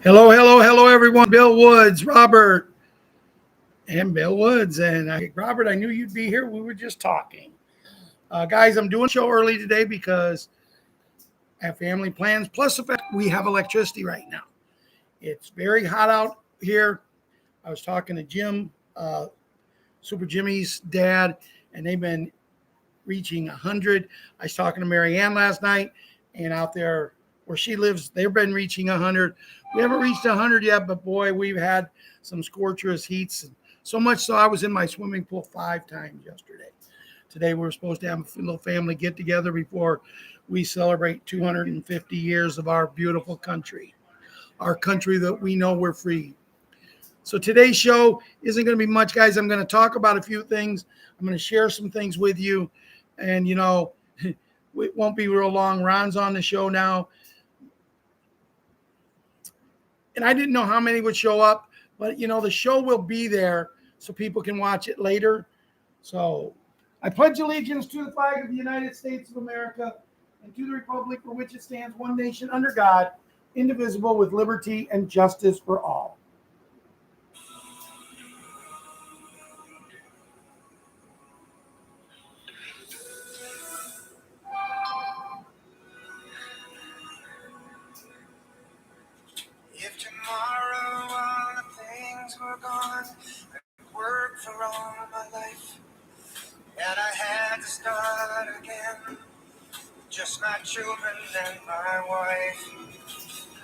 Hello, hello, hello, everyone. Bill Woods, Robert, and Bill Woods. Robert, I knew you'd be here. We were just talking. Guys, I'm doing a show early today because I have family plans. Plus, the fact we have electricity right now. It's very hot out here. I was talking to Jim, Super Jimmy's dad, and they've been reaching 100. I was talking to Mary Ann last night, and out there where she lives, they've been reaching 100. We haven't reached 100 yet, but boy, we've had some scorchers heats. So much so I was in my swimming pool 5 times yesterday. Today we're supposed to have a little family get together before we celebrate 250 years of our beautiful country, our country that we know we're free. So today's show isn't going to be much, guys. I'm going to talk about a few things. I'm going to share some things with you. And, it won't be real long. Ron's on the show now. And I didn't know how many would show up, but, the show will be there so people can watch it later. So I pledge allegiance to the flag of the United States of America and to the republic for which it stands, one nation under God, indivisible, with liberty and justice for all. If tomorrow all the things were gone, I'd work for all my life, and I had to start again, just my children and my wife.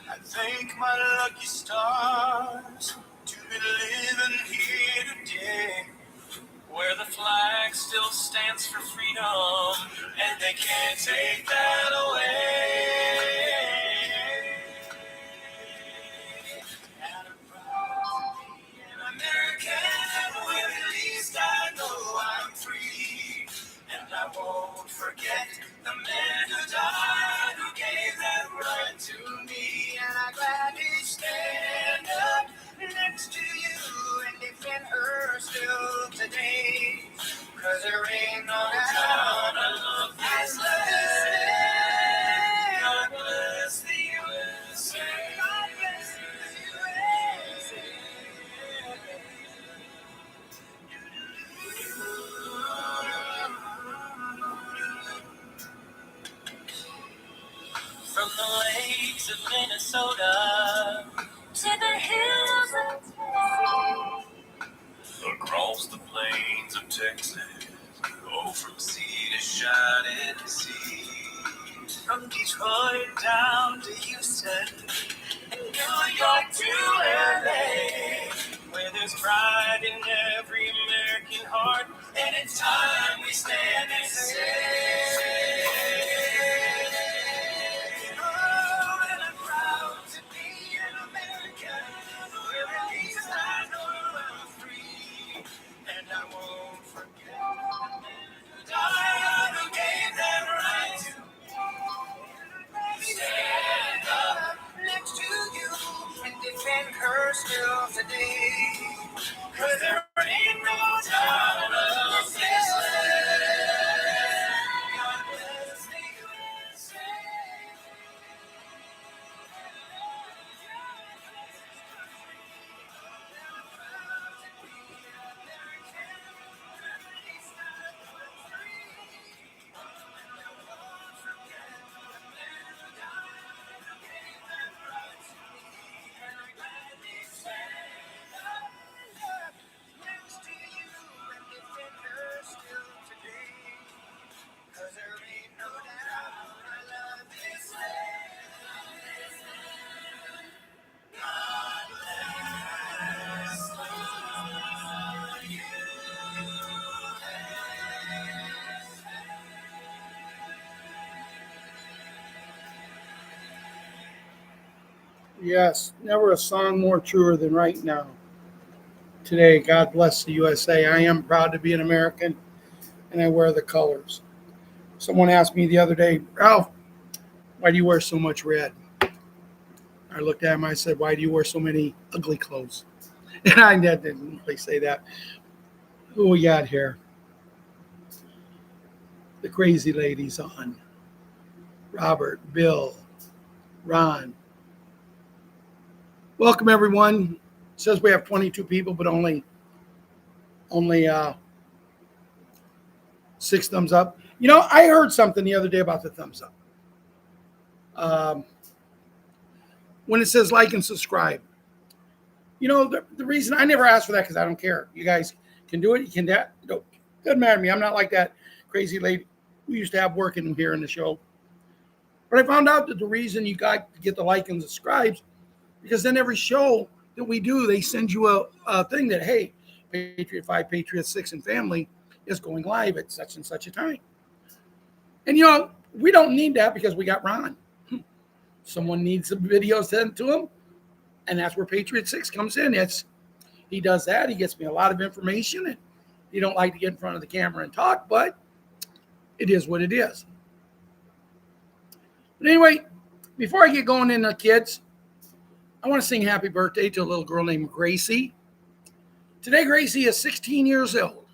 I thank my lucky stars to be living here today, where the flag still stands for freedom, and they can't take that away. And I'm proud to be an American, where at least I know I'm free. And I won't forget the men who died, who gave that right to me. And I gladly stand up next to you and defend her still today. 'Cause there ain't no doubt I love this land. God bless the USA. God bless the USA. From the lakes of Minnesota to the hills of Tennessee, across the plains of Texas, oh, from sea to shining sea, from Detroit down to Houston, and New York to LA, where there's pride in every American heart, and it's time we stand and say, oh, and I'm proud to be an American, where at least I know I'm free, and I won't forget the men who died, who gave them right to stand up next to you and defend her still today. 'Cause there ain't no doubt of this land. God bless the USA. Yes, never a song more truer than right now. Today, God bless the USA. I am proud to be an American, and I wear the colors. Someone asked me the other day, Ralph, why do you wear so much red? I looked at him, I said, why do you wear so many ugly clothes? And I didn't really say that. Who we got here? The crazy ladies on. Robert, Bill, Ron, Welcome everyone. It says we have 22 people, but only 6 thumbs up. You know, I heard something the other day about the thumbs up. When it says like and subscribe, you know, the reason I never asked for that because I don't care. You guys can do it. You can that. No, doesn't matter to me. I'm not like that crazy lady we used to have working here in the show. But I found out that the reason you got to get the like and subscribes because then every show that we do, they send you a thing that, hey, Patriot 5, Patriot 6, and family is going live at such and such a time. And, you know, we don't need that because we got Ron. Someone needs a video sent to him, and that's where Patriot 6 comes in. He does that. He gets me a lot of information, and he don't like to get in front of the camera and talk, but it is what it is. But anyway, before I get going into kids, I want to sing happy birthday to a little girl named Gracie. Today, Gracie is 16 years old.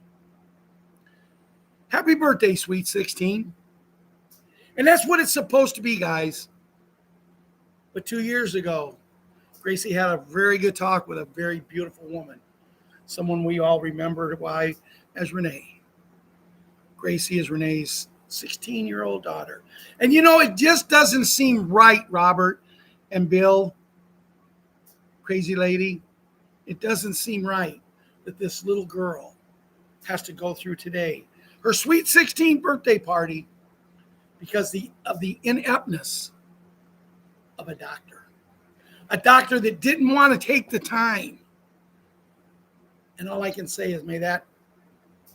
Happy birthday, sweet 16. And that's what it's supposed to be, guys. But 2 years ago, Gracie had a very good talk with a very beautiful woman, someone we all remember as Renee. Gracie is Renee's 16-year-old daughter. And you know, it just doesn't seem right, Robert and Bill, crazy lady. It doesn't seem right that this little girl has to go through today her sweet 16th birthday party because of the ineptness of a doctor that didn't want to take the time. And all I can say is may that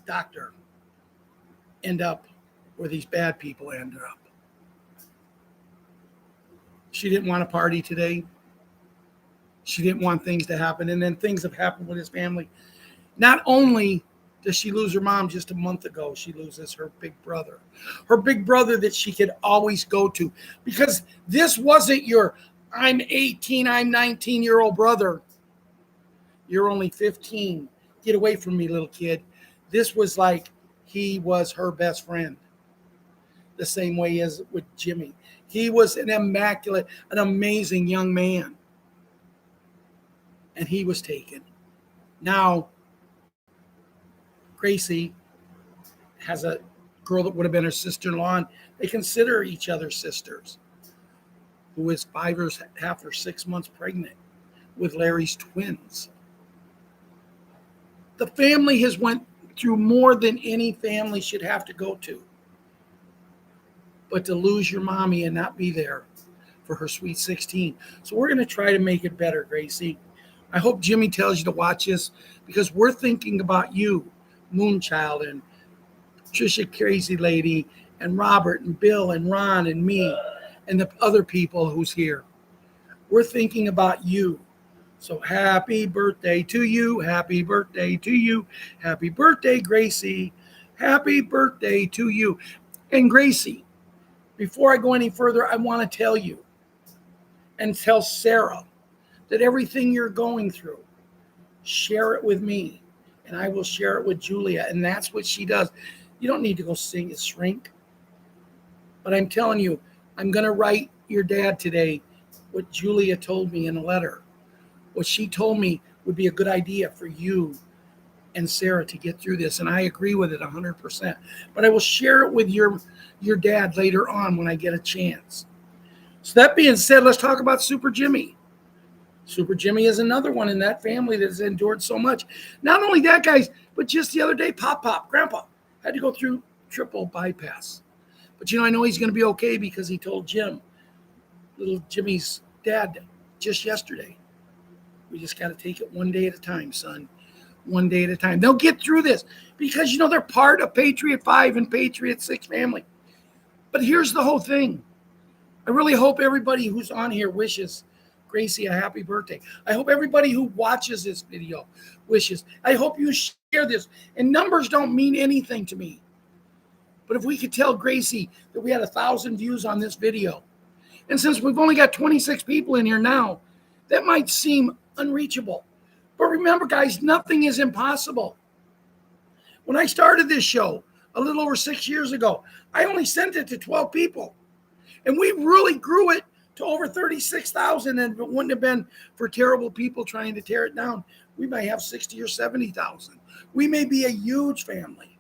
doctor end up where these bad people ended up. She didn't want to party today. She didn't want things to happen. And then things have happened with his family. Not only does she lose her mom just a month ago, she loses her big brother. Her big brother that she could always go to. Because this wasn't your, I'm 18, I'm 19-year-old brother. You're only 15. Get away from me, little kid. This was like he was her best friend. The same way as with Jimmy. He was an immaculate, an amazing young man. And he was taken. Now, Gracie has a girl that would have been her sister-in-law, and they consider each other sisters, who is 5.5 or 6 months pregnant with Larry's twins. The family has went through more than any family should have to go to. But to lose your mommy and not be there for her sweet 16. So we're going to try to make it better, Gracie. I hope Jimmy tells you to watch this because we're thinking about you, Moonchild, and Trisha Crazy Lady, and Robert, and Bill, and Ron, and me, and the other people who's here. We're thinking about you. So happy birthday to you. Happy birthday to you. Happy birthday, Gracie. Happy birthday to you. And Gracie, before I go any further, I want to tell you and tell Sarah that everything you're going through, share it with me, and I will share it with Julia, and that's what she does. You don't need to go sing a shrink, but I'm telling you, I'm going to write your dad today what Julia told me in a letter. What she told me would be a good idea for you and Sarah to get through this, and I agree with it 100%. But I will share it with your dad later on when I get a chance. So that being said, let's talk about Super Jimmy. Super Jimmy is another one in that family that has endured so much. Not only that, guys, but just the other day, Grandpa, had to go through triple bypass. But, you know, I know he's going to be okay because he told Jim, little Jimmy's dad, just yesterday, we just got to take it one day at a time, son. One day at a time. They'll get through this because, you know, they're part of Patriot 5 and Patriot 6 family. But here's the whole thing. I really hope everybody who's on here wishes Gracie a happy birthday. I hope everybody who watches this video wishes. I hope you share this. And numbers don't mean anything to me. But if we could tell Gracie that we had 1,000 views on this video, and since we've only got 26 people in here now, that might seem unreachable. But remember, guys, nothing is impossible. When I started this show a little over 6 years ago, I only sent it to 12 people. And we really grew it to over 36,000. And if it wouldn't have been for terrible people trying to tear it down, we might have 60 or 70,000. We may be a huge family,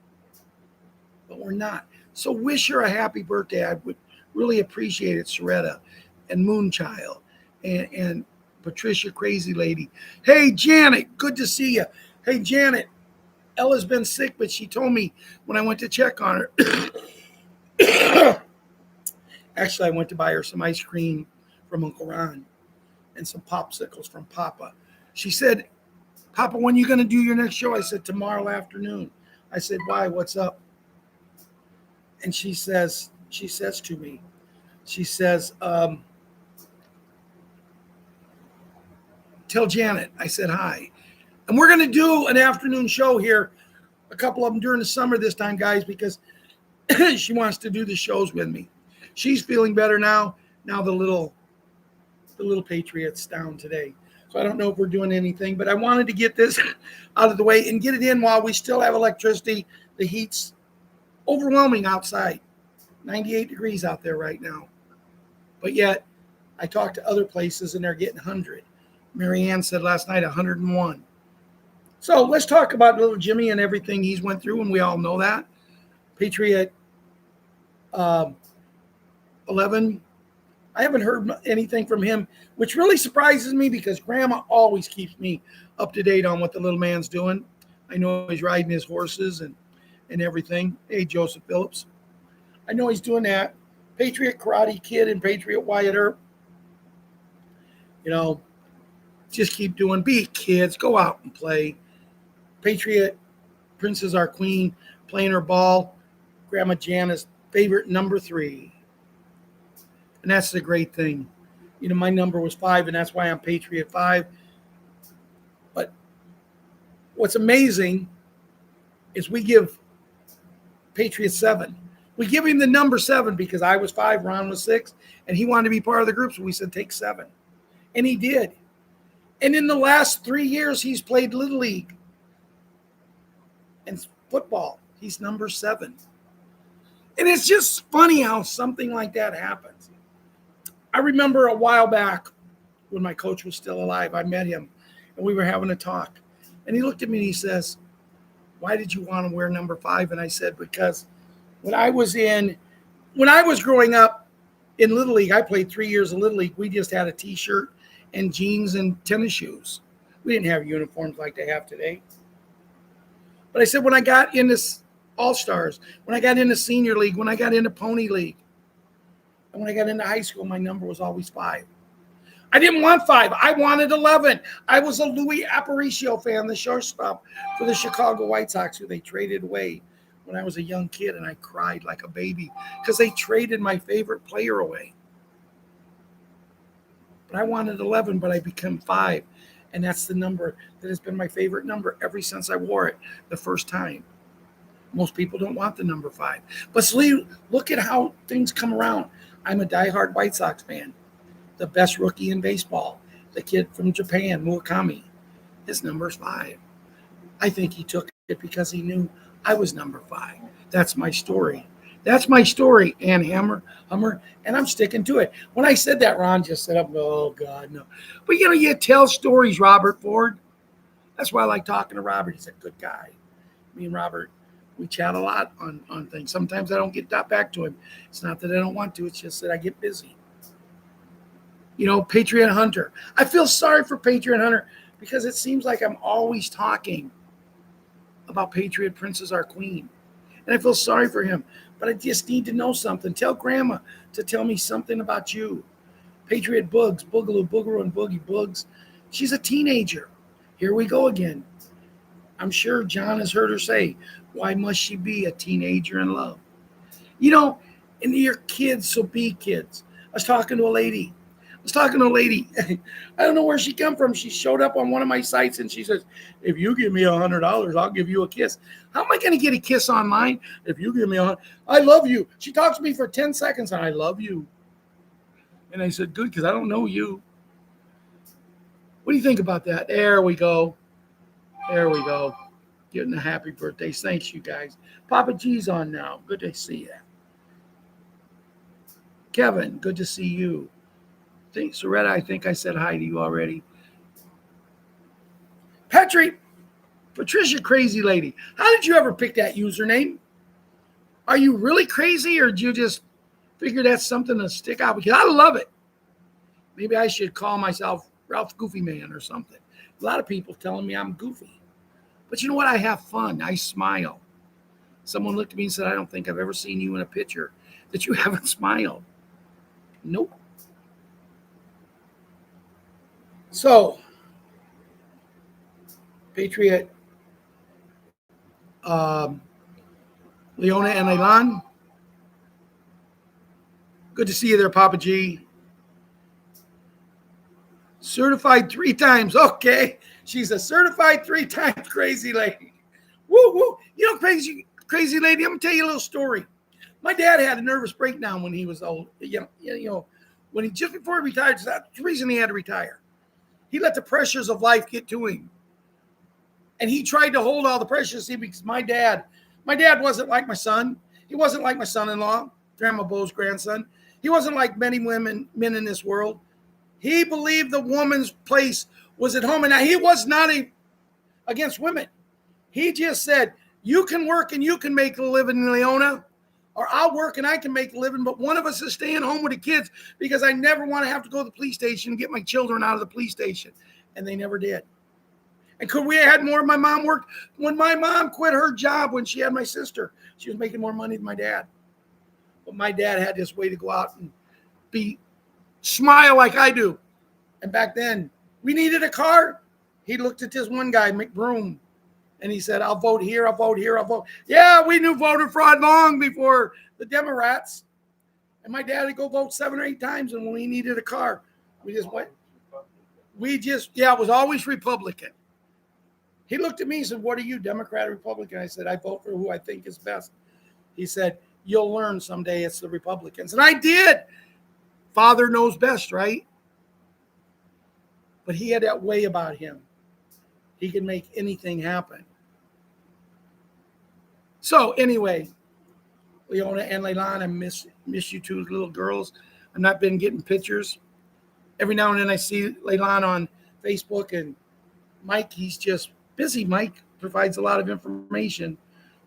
but we're not. So wish her a happy birthday. I would really appreciate it, Soretta and Moonchild and Patricia Crazy Lady. Hey, Janet, good to see you. Hey, Janet, Ella's been sick, but she told me when I went to check on her. Actually, I went to buy her some ice cream from Uncle Ron and some popsicles from Papa. She said, Papa, when are you going to do your next show? I said, tomorrow afternoon. I said, why? What's up? And she says to me, tell Janet I said hi. And we're going to do an afternoon show here, a couple of them during the summer this time, guys, because she wants to do the shows with me. She's feeling better now. Now the little Patriot's down today. So I don't know if we're doing anything, but I wanted to get this out of the way and get it in while we still have electricity. The heat's overwhelming outside. 98 degrees out there right now. But yet, I talked to other places and they're getting 100. Marianne said last night 101. So let's talk about little Jimmy and everything he's went through, and we all know that. Patriot 11. I haven't heard anything from him, which really surprises me because Grandma always keeps me up to date on what the little man's doing. I know he's riding his horses and everything. Hey, Joseph Phillips. I know he's doing that. Patriot Karate Kid and Patriot Wyatt Earp. You know, just keep doing. Be kids. Go out and play. Patriot Princess Our Queen playing her ball. Grandma Jana's favorite number 3. And that's the great thing. You know, my number was 5, and that's why I'm Patriot 5. But what's amazing is we give Patriot 7. We give him the number 7 because I was 5, Ron was 6, and he wanted to be part of the group, so we said take 7. And he did. And in the last 3 years, he's played Little League and football. He's number 7. And it's just funny how something like that happens. I remember a while back when my coach was still alive, I met him and we were having a talk. And he looked at me and he says, why did you want to wear number 5? And I said, because when I was growing up in Little League, I played 3 years of Little League. We just had a T-shirt and jeans and tennis shoes. We didn't have uniforms like they have today. But I said, when I got into All-Stars, when I got into Senior League, when I got into Pony League, and when I got into high school, my number was always 5. I didn't want 5. I wanted 11. I was a Louis Aparicio fan, the shortstop for the Chicago White Sox, who they traded away when I was a young kid, and I cried like a baby because they traded my favorite player away. But I wanted 11, but I became 5, and that's the number that has been my favorite number ever since I wore it the first time. Most people don't want the number 5. But look at how things come around. I'm a diehard White Sox fan. The best rookie in baseball, the kid from Japan, Murakami, his number's 5. I think he took it because he knew I was number 5. That's my story. That's my story, Ann Hummer, and I'm sticking to it. When I said that, Ron just said, oh, God, no. But, you know, you tell stories, Robert Ford. That's why I like talking to Robert. He's a good guy. Me and Robert, we chat a lot on things. Sometimes I don't get back to him. It's not that I don't want to. It's just that I get busy. You know, Patriot Hunter. I feel sorry for Patriot Hunter because it seems like I'm always talking about Patriot Princess Our Queen. And I feel sorry for him. But I just need to know something. Tell Grandma to tell me something about you. Patriot Bugs, Boogaloo, Boogaloo, and Boogie Bugs. She's a teenager. Here we go again. I'm sure John has heard her say, why must she be a teenager in love? You know, and you're kids, so be kids. I was talking to a lady. I don't know where she come from. She showed up on one of my sites and she says, if you give me $100, I'll give you a kiss. How am I going to get a kiss online? If you give me I love you. She talks to me for 10 seconds and I love you. And I said, good, because I don't know you. What do you think about that? There we go. Getting the happy birthdays. Thanks, you guys. Papa G's on now. Good to see you. Kevin, good to see you. Soretta, I think I said hi to you already. Patricia Crazy Lady. How did you ever pick that username? Are you really crazy, or did you just figure that's something to stick out? Because I love it. Maybe I should call myself Ralph Goofy Man or something. A lot of people telling me I'm goofy. But you know what? I have fun. I smile. Someone looked at me and said, I don't think I've ever seen you in a picture that you haven't smiled. Nope. So, Patriot, Leona and Elan, good to see you there, Papa G. Certified 3 times. Okay. She's a certified 3 times crazy lady. Woo, woo. You know, crazy lady, I'm going to tell you a little story. My dad had a nervous breakdown when he was old. When he just before he retired, that's the reason he had to retire. He let the pressures of life get to him. And he tried to hold all the pressures. See, because my dad wasn't like my son. He wasn't like my son-in-law, Grandma Bo's grandson. He wasn't like many men in this world. He believed the woman's place was at home. And now he was not against women. He just said, you can work and you can make a living, Leona, or I'll work and I can make a living, but one of us is staying home with the kids because I never want to have to go to the police station and get my children out of the police station. And they never did. And could we have had more? My mom worked. When my mom quit her job when she had my sister, she was making more money than my dad. But my dad had this way to go out and smile like I do. And back then, we needed a car. He looked at this one guy, McBroom, and he said, I'll vote here, I'll vote here, I'll vote. Yeah, we knew voter fraud long before the Democrats. And my dad would go vote 7 or 8 times, and when we needed a car, we just went. It was always Republican. He looked at me and said, what are you, Democrat or Republican? I said, I vote for who I think is best. He said, you'll learn someday it's the Republicans. And I did. Father knows best, right? But he had that way about him. He could make anything happen. So anyway, Leona and Leilani, I miss you two little girls. I've not been getting pictures. Every now and then I see Leilani on Facebook, and Mike, he's just busy. Mike provides a lot of information,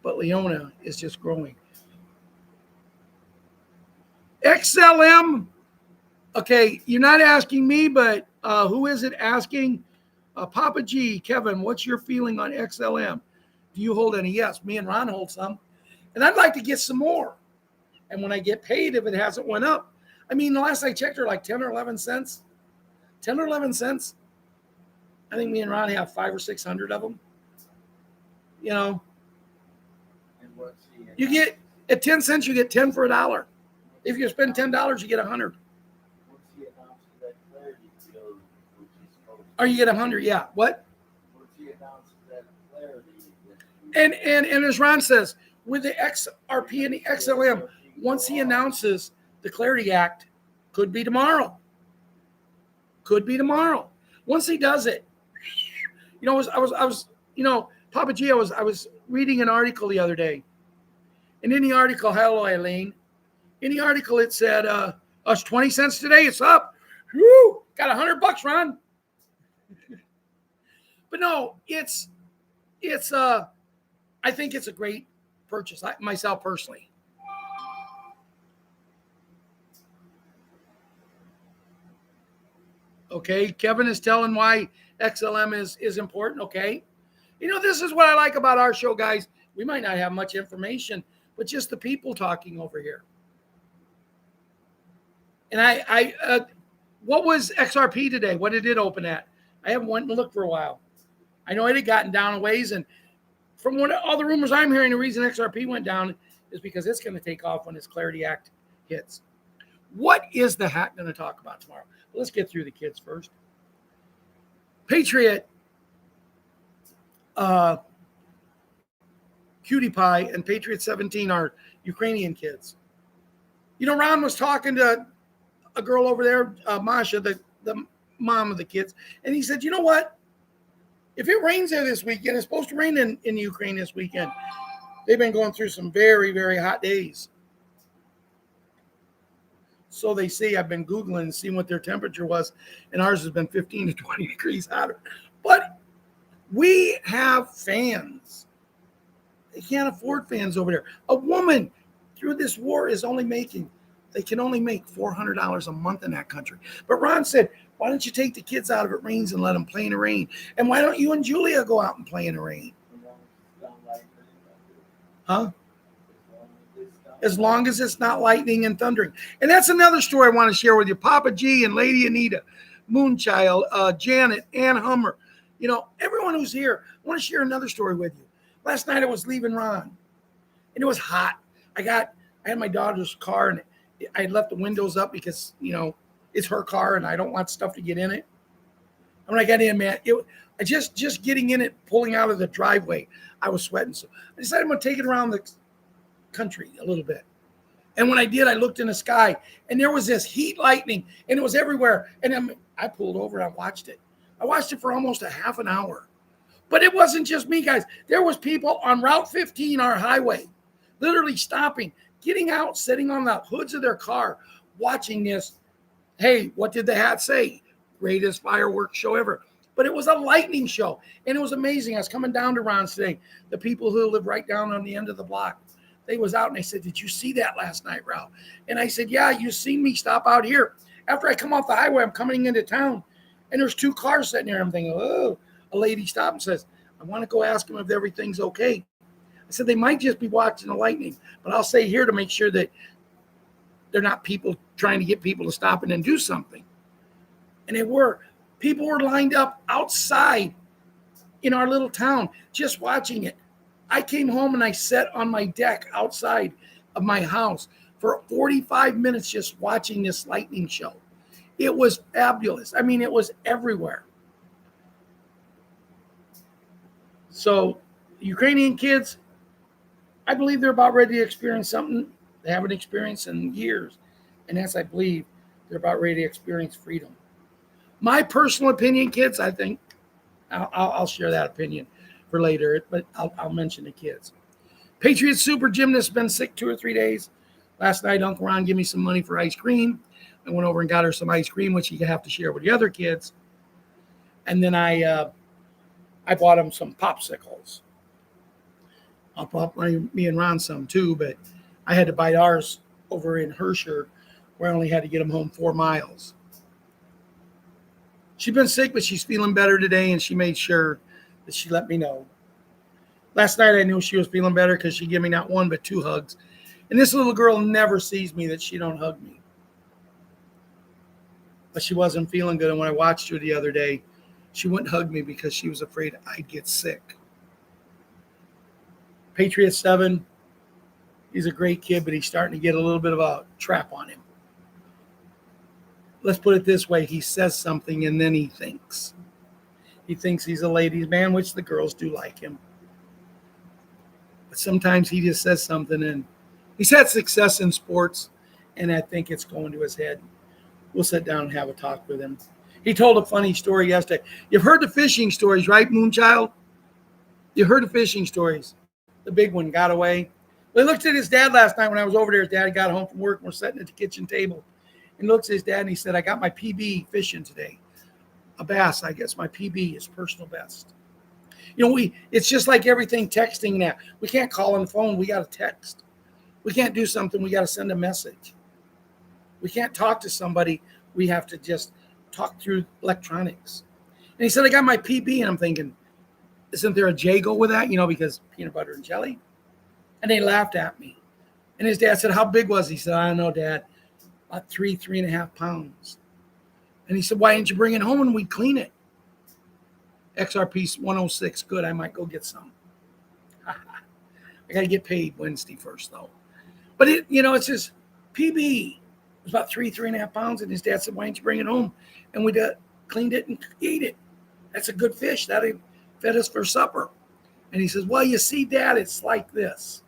but Leona is just growing. XLM. Okay, you're not asking me, but who is it asking? Papa G, Kevin, what's your feeling on XLM? Do you hold any? Yes, me and Ron hold some. And I'd like to get some more. And when I get paid, if it hasn't went up, I mean, the last I checked, are like 10 or 11 cents. 10 or 11 cents. I think me and Ron have 500 or 600 of them. You know, you get at 10 cents, you get 10 for $1. If you spend $10, you get 100. Or you get 100, yeah. What? And as Ron says, with the XRP and the XLM, once he announces the Clarity Act, could be tomorrow. Could be tomorrow. Once he does it, I was Papa G, I was reading an article the other day, and in the article, hello Eileen, in the article it said, us 20 cents today, it's up. Whew, got $100, Ron. But no, it's I think it's a great purchase, myself personally. Okay, Kevin is telling why XLM is important. Okay, this is what I like about our show, guys. We might not have much information, but just the people talking over here. And I what was XRP today? What did it open at? I haven't went and looked for a while. I know it had gotten down a ways, and from all the rumors I'm hearing, the reason XRP went down is because it's going to take off when this Clarity Act hits. What is the hack going to talk about tomorrow? Let's get through the kids first. Patriot, Cutie Pie, and Patriot 17 are Ukrainian kids. Ron was talking to a girl over there, Masha, the mom of the kids, and he said, you know what? If it rains there this weekend, it's supposed to rain in Ukraine this weekend. They've been going through some very, very hot days. So they say. I've been Googling and seeing what their temperature was, and ours has been 15 to 20 degrees hotter. But we have fans. They can't afford fans over there. A woman through this war is only making, they can only make $400 a month in that country. But Ron said, why don't you take the kids out if it rains and let them play in the rain? And why don't you and Julia go out and play in the rain? Huh? As long as it's not lightning and thundering. And that's another story I want to share with you. Papa G and Lady Anita, Moonchild, Janet, Ann Hummer. You know, everyone who's here, I want to share another story with you. Last night I was leaving Ron, and it was hot. I had my daughter's car, and I had left the windows up because, you know, it's her car, and I don't want stuff to get in it. And when I got in, man, I just getting in it, pulling out of the driveway, I was sweating. So I decided I'm going to take it around the country a little bit. And when I did, I looked in the sky, and there was this heat lightning, and it was everywhere. And I pulled over, and I watched it. I watched it for almost a half an hour. But it wasn't just me, guys. There was people on Route 15, our highway, literally stopping, getting out, sitting on the hoods of their car, watching this. Hey, what did the hat say? Greatest fireworks show ever. But it was a lightning show, and it was amazing. I was coming down to Ron's today. The people who live right down on the end of the block, they was out, and they said, did you see that last night, Ralph? And I said, yeah, you seen me stop out here. After I come off the highway, I'm coming into town, and there's two cars sitting there. I'm thinking, oh, a lady stopped and says, I want to go ask them if everything's okay. I said, they might just be watching the lightning, but I'll stay here to make sure that they're not people trying to get people to stop and then do something. And they were. People were lined up outside in our little town just watching it. I came home and I sat on my deck outside of my house for 45 minutes just watching this lightning show. It was fabulous. I mean, it was everywhere. So Ukrainian kids, I believe they're about ready to experience something they haven't experienced in years. And that's, I believe, they're about ready to experience freedom. My personal opinion, kids, I think, I'll share that opinion for later, but I'll mention the kids. Patriot Super Gymnast been sick 2 or 3 days. Last night, Uncle Ron gave me some money for ice cream. I went over and got her some ice cream, which you have to share with the other kids. And then I bought him some popsicles. I'll bought me and Ron some too, but I had to buy ours over in Hersher, where I only had to get them home 4 miles. She's been sick, but she's feeling better today, and she made sure that she let me know. Last night I knew she was feeling better because she gave me not 1 but 2 hugs. And this little girl never sees me that she don't hug me. But she wasn't feeling good, and when I watched her the other day, she wouldn't hug me because she was afraid I'd get sick. Patriot 7, he's a great kid, but he's starting to get a little bit of a trap on him. Let's put it this way. He says something, and then he thinks. He thinks he's a ladies' man, which the girls do like him. But sometimes he just says something, and he's had success in sports, and I think it's going to his head. We'll sit down and have a talk with him. He told a funny story yesterday. You've heard the fishing stories, right, Moonchild? You heard the fishing stories. The big one got away. Well, he looked at his dad last night when I was over there. His dad got home from work, and we're sitting at the kitchen table. And looks at his dad, and he said, I got my PB fishing today. A bass, I guess. My PB is personal best. You know, it's just like everything texting now. We can't call on the phone. We got to text. We can't do something. We got to send a message. We can't talk to somebody. We have to just talk through electronics. And he said, I got my PB. And I'm thinking, isn't there a Jago with that? You know, because peanut butter and jelly. And they laughed at me. And his dad said, how big was he? He said, I don't know, Dad. About 3.5 pounds. And he said, why didn't you bring it home and we'd clean it? XRP 106. Good. I might go get some. I got to get paid Wednesday first, though. But, it's his PB. It was about 3.5 pounds. And his dad said, why didn't you bring it home? And we cleaned it and ate it. That's a good fish. That fed us for supper. And he says, well, you see, Dad, it's like this.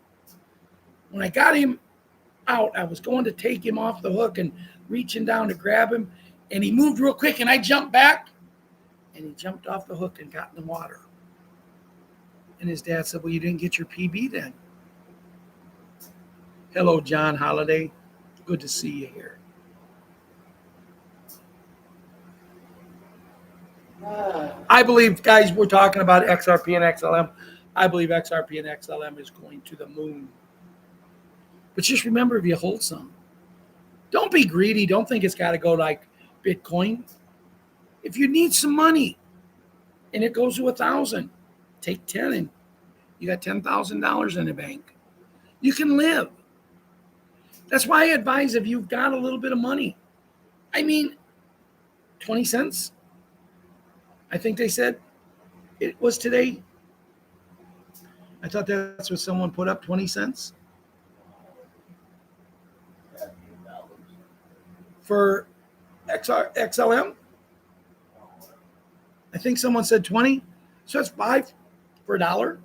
When I got him out, I was going to take him off the hook and reaching down to grab him, and he moved real quick, and I jumped back, and he jumped off the hook and got in the water. And his dad said, well, you didn't get your PB then. Hello, John Holiday. Good to see you here. I believe, guys, we're talking about XRP and XLM. I believe XRP and XLM is going to the moon. But just remember, if you hold some, don't be greedy. Don't think it's got to go like Bitcoin. If you need some money and it goes to 1,000, take 10 and you got $10,000 in the bank. You can live. That's why I advise if you've got a little bit of money. I mean, 20 cents. I think they said it was today. I thought that's what someone put up, 20 cents for XLM. I think someone said 20. So that's 5 for $1.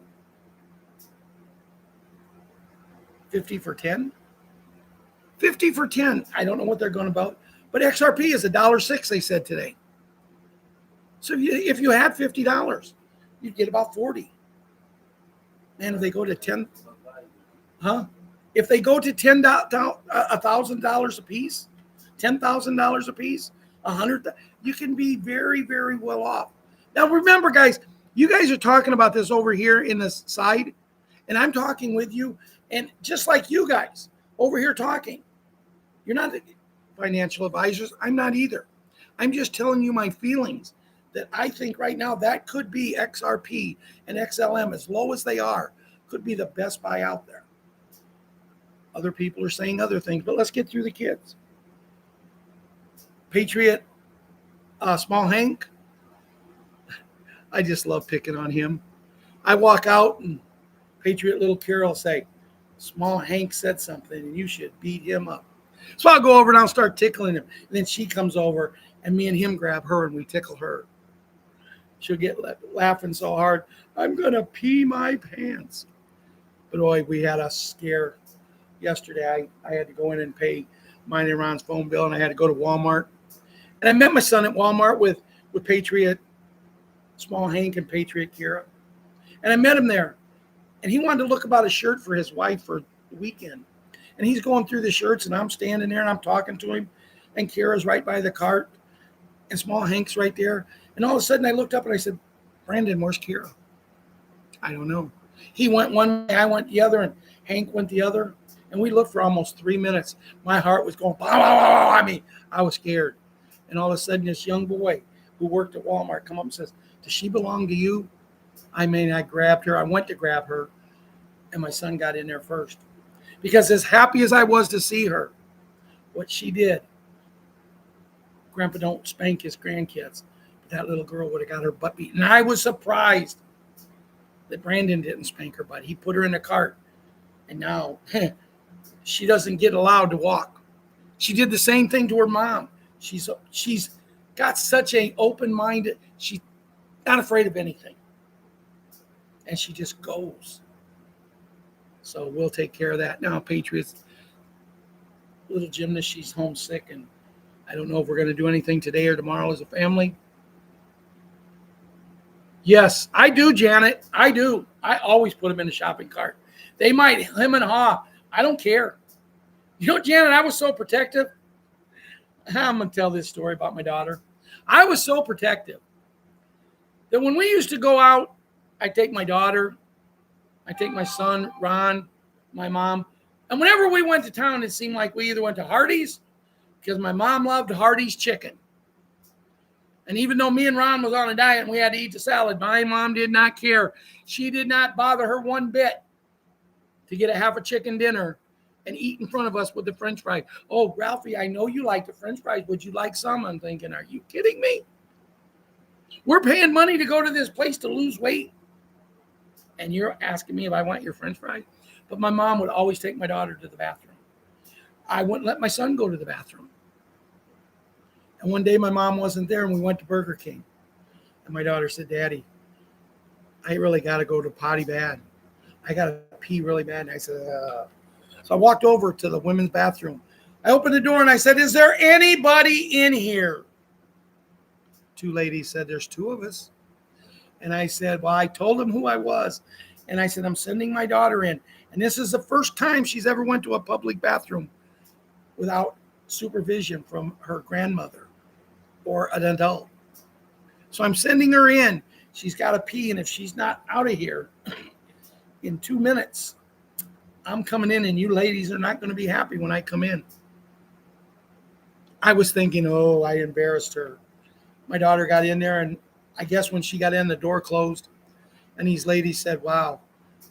50 for 10. 50 for 10. I don't know what they're going about. But XRP is $1.06, they said today. So if you had $50, you'd get about 40. And if they go to 10, if they go to $1,000 a piece, $10,000 a piece, 100, you can be very, very well off. Now remember, guys, you guys are talking about this over here in the side, and I'm talking with you, and just like you guys over here talking, you're not financial advisors. I'm not either. I'm just telling you my feelings that I think right now that could be XRP and XLM, as low as they are, could be the best buy out there. Other people are saying other things, but let's get through the kids. Patriot, Small Hank. I just love picking on him. I walk out and Patriot little Carol say, Small Hank said something and you should beat him up. So I'll go over and I'll start tickling him. And then she comes over and me and him grab her and we tickle her. She'll get laughing so hard, I'm going to pee my pants. But boy, we had a scare yesterday. I had to go in and pay mine and Ron's phone bill, and I had to go to Walmart. And I met my son at Walmart with Patriot, Small Hank, and Patriot Kira. And I met him there. And he wanted to look about a shirt for his wife for the weekend. And he's going through the shirts, and I'm standing there, and I'm talking to him. And Kira's right by the cart, and Small Hank's right there. And all of a sudden, I looked up, and I said, Brandon, where's Kira? I don't know. He went one way, I went the other, and Hank went the other. And we looked for almost 3 minutes. My heart was going, bah, bah, bah, bah. I mean, I was scared. And all of a sudden, this young boy who worked at Walmart come up and says, does she belong to you? I mean, I grabbed her. I went to grab her, and my son got in there first. Because as happy as I was to see her, what she did, Grandpa don't spank his grandkids. But that little girl would have got her butt beat. And I was surprised that Brandon didn't spank her butt. He put her in the cart. And now she doesn't get allowed to walk. She did the same thing to her mom. She's got such an open mind. She's not afraid of anything. And she just goes. So we'll take care of that. Now, Patriots, little gymnast, she's homesick. And I don't know if we're going to do anything today or tomorrow as a family. Yes, I do, Janet. I do. I always put them in the shopping cart. They might hem and haw. I don't care. You know, Janet, I was so protective. I'm going to tell this story about my daughter. I was so protective that when we used to go out, I'd take my daughter, I'd take my son, Ron, my mom. And whenever we went to town, it seemed like we either went to Hardee's, because my mom loved Hardee's chicken. And even though me and Ron was on a diet and we had to eat the salad, my mom did not care. She did not bother her one bit to get a half a chicken dinner and eat in front of us with the French fries. Oh, Ralphie, I know you like the French fries. Would you like some? I'm thinking, are you kidding me? We're paying money to go to this place to lose weight. And you're asking me if I want your French fries? But my mom would always take my daughter to the bathroom. I wouldn't let my son go to the bathroom. And one day my mom wasn't there and we went to Burger King. And my daughter said, Daddy, I really got to go to potty bad. I got to pee really bad. And I said, So I walked over to the women's bathroom. I opened the door and I said, is there anybody in here? Two ladies said, there's two of us. And I said, well, I told them who I was. And I said, I'm sending my daughter in. And this is the first time she's ever went to a public bathroom without supervision from her grandmother or an adult. So I'm sending her in. She's got to pee, and if she's not out of here in 2 minutes, I'm coming in, and you ladies are not going to be happy when I come in. I was thinking, oh, I embarrassed her. My daughter got in there, and I guess when she got in, the door closed, and these ladies said, wow,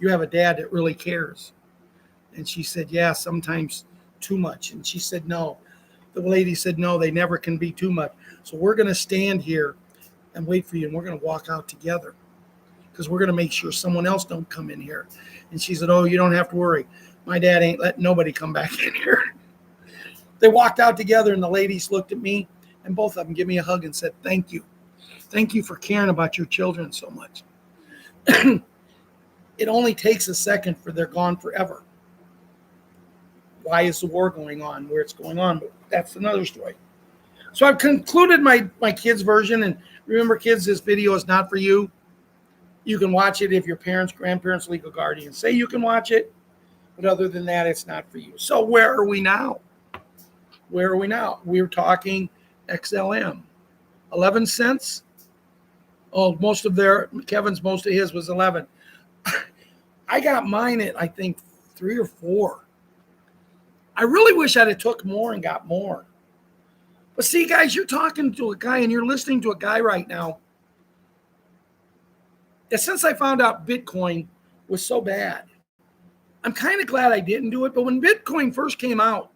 you have a dad that really cares. And she said, yeah, sometimes too much. And she said, no. The lady said, no, they never can be too much. So we're going to stand here and wait for you, and we're going to walk out together because we're going to make sure someone else don't come in here. And she said, oh, you don't have to worry. My dad ain't letting nobody come back in here. They walked out together, and the ladies looked at me, and both of them gave me a hug and said, thank you. Thank you for caring about your children so much. It only takes a second for they're gone forever. Why is the war going on where it's going on? But that's another story. So I've concluded my kids' version. And remember, kids, this video is not for you. You can watch it if your parents, grandparents, legal guardians say you can watch it. But other than that, it's not for you. So where are we now? Where are we now? We're talking XLM. 11 cents. Oh, most of his was 11. I got mine at, I think, 3 or 4. I really wish I'd have took more and got more. But see, guys, you're talking to a guy and you're listening to a guy right now that since I found out Bitcoin was so bad, I'm kind of glad I didn't do it. But when Bitcoin first came out,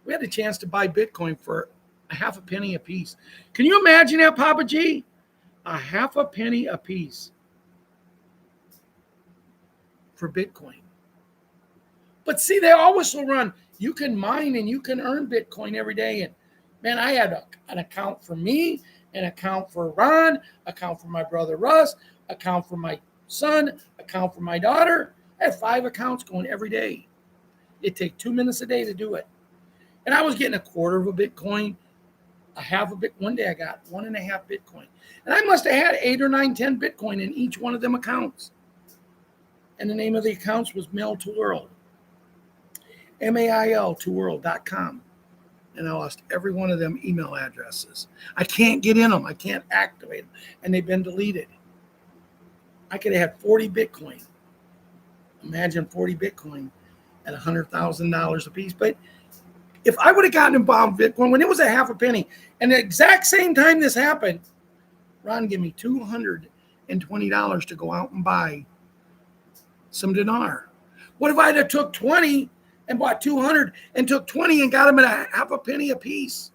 we had a chance to buy Bitcoin for a half a penny a piece. Can you imagine that, Papa G? A half a penny a piece for Bitcoin. But see, they always will run. You can mine and you can earn Bitcoin every day. And man, I had an account for me, an account for Ron, account for my brother Russ, account for my son, account for my daughter. I had 5 accounts going every day. It'd take 2 minutes a day to do it. And I was getting a quarter of a Bitcoin, a half a Bitcoin. One day I got 1.5 Bitcoin. And I must have had 8 or 9, 10 Bitcoin in each one of them accounts. And the name of the accounts was Mail to World. MAIL to world.com. And I lost every one of them email addresses. I can't get in them. I can't activate them. And they've been deleted. I could have had 40 Bitcoin. Imagine 40 Bitcoin at $100,000 a piece. But if I would have gotten involved in Bitcoin when it was a half a penny, and the exact same time this happened, Ron gave me $220 to go out and buy some dinar. What if I'd have took 20 and bought 200 and took 20 and got them at a half a penny a piece?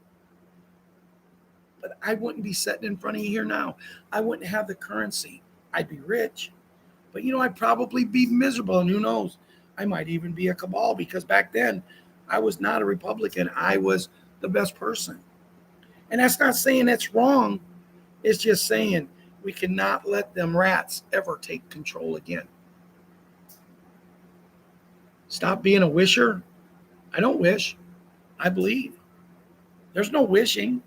But I wouldn't be sitting in front of you here now. I wouldn't have the currency. I'd be rich. But, I'd probably be miserable. And who knows? I might even be a cabal because back then I was not a Republican. I was the best person. And that's not saying that's wrong. It's just saying we cannot let them rats ever take control again. Stop being a wisher. I don't wish. I believe. There's no wishing.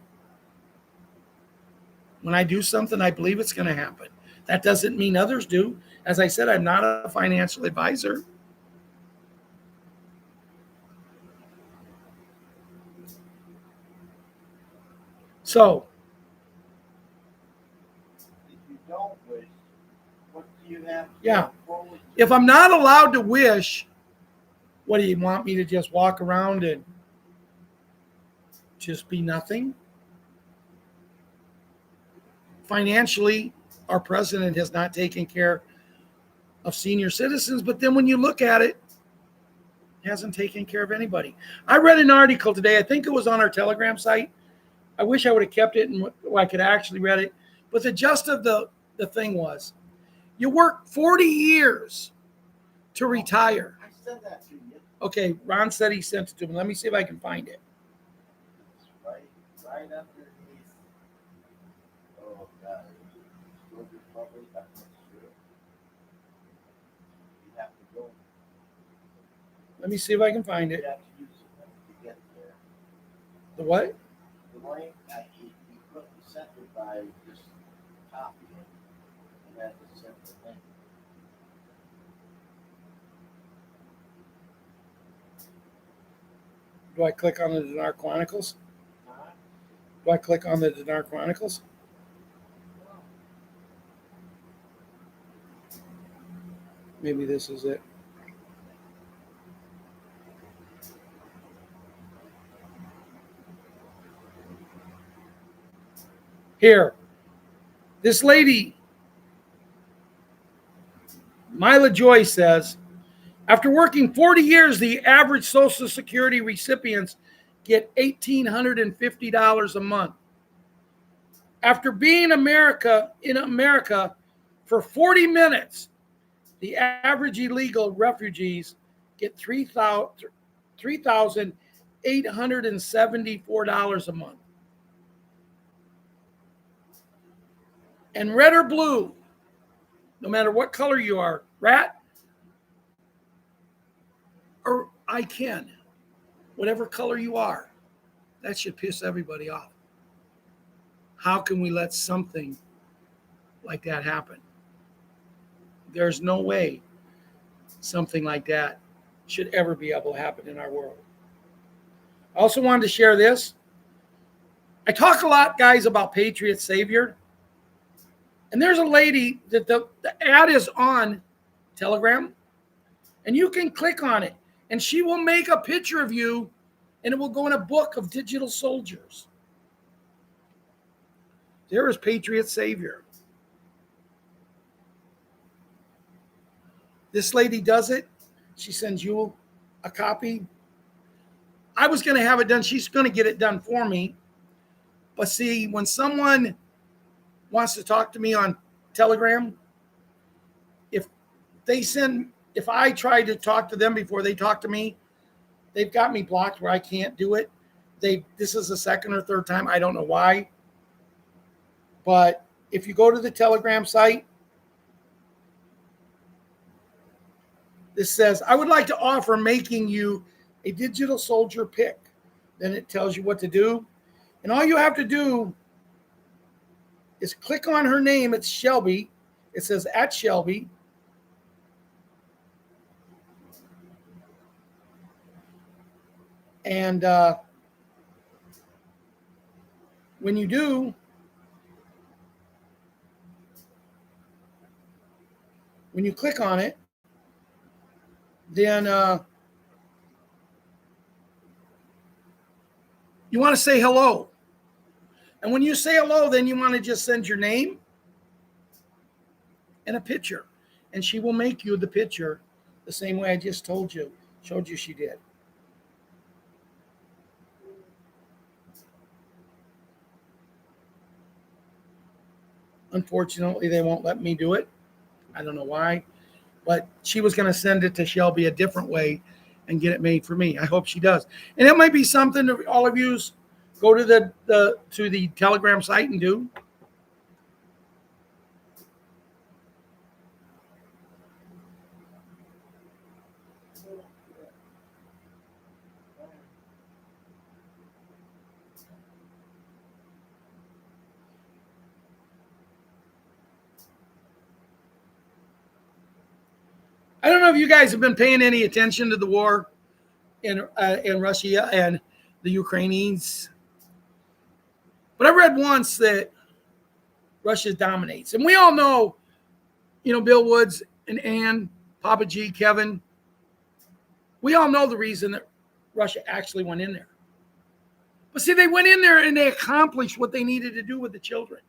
When I do something, I believe it's going to happen. That doesn't mean others do. As I said, I'm not a financial advisor. So, If you don't wish, what do you have to yeah. look forward to? If I'm not allowed to wish, what do you want me to just walk around and just be nothing? Financially, our president has not taken care of senior citizens, but then when you look at it, he hasn't taken care of anybody. I read an article today. I think it was on our Telegram site. I wish I would have kept it and I could actually read it. But the gist of the thing was, you work 40 years to retire. I said that to you. Okay, Ron said he sent it to me. Let me see if I can find it. It's right underneath. Oh God. Go to public, I'm not sure. You have to go. Let me see if I can find You it. have to use it to get there. The what? The link, he couldn't send it by just copying it. He had to send the link. Do I click on the Dinar Chronicles? Huh? Do I click on the Dinar Chronicles? Maybe this is it. Here, this lady, Mila Joy, says, after working 40 years, the average Social Security recipients get $1,850 a month. After being in America for 40 minutes, the average illegal refugees get $3,874 a month. And red or blue, no matter what color you are, rat or I can, whatever color you are, that should piss everybody off. How can we let something like that happen? There's no way something like that should ever be able to happen in our world. I also wanted to share this. I talk a lot, guys, about Patriot Savior. And there's a lady that the ad is on Telegram, and you can click on it, and she will make a picture of you, and it will go in a book of digital soldiers. There is Patriot Savior. This lady does it. She sends you a copy. I was going to have it done. She's going to get it done for me. But see, when someone wants to talk to me on Telegram, if I try to talk to them before they talk to me, they've got me blocked where I can't do it. This is the second or third time. I don't know why. But if you go to the Telegram site, this says, I would like to offer making you a digital soldier pick. Then it tells you what to do. And all you have to do is click on her name. It's Shelby. It says at Shelby. And when you do, when you click on it, then you want to say hello. And when you say hello, then you want to just send your name and a picture. And she will make you the picture the same way I just showed you she did. Unfortunately, they won't let me do it. I don't know why. But she was going to send it to Shelby a different way and get it made for me. I hope she does. And it might be something that all of you go to the Telegram site and do. I don't know if you guys have been paying any attention to the war in Russia and the Ukrainians, but I read once that Russia dominates, and we all know, Bill Woods and Ann, Papa G, Kevin. We all know the reason that Russia actually went in there. But see, they went in there and they accomplished what they needed to do with the children.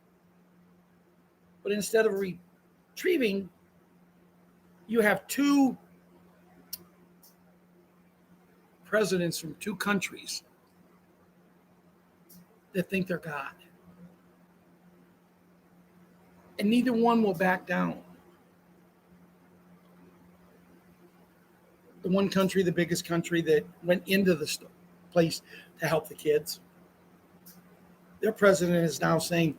But instead of retrieving, you have two presidents from two countries that think they're God. And neither one will back down. The one country, the biggest country that went into the place to help the kids, their president is now saying,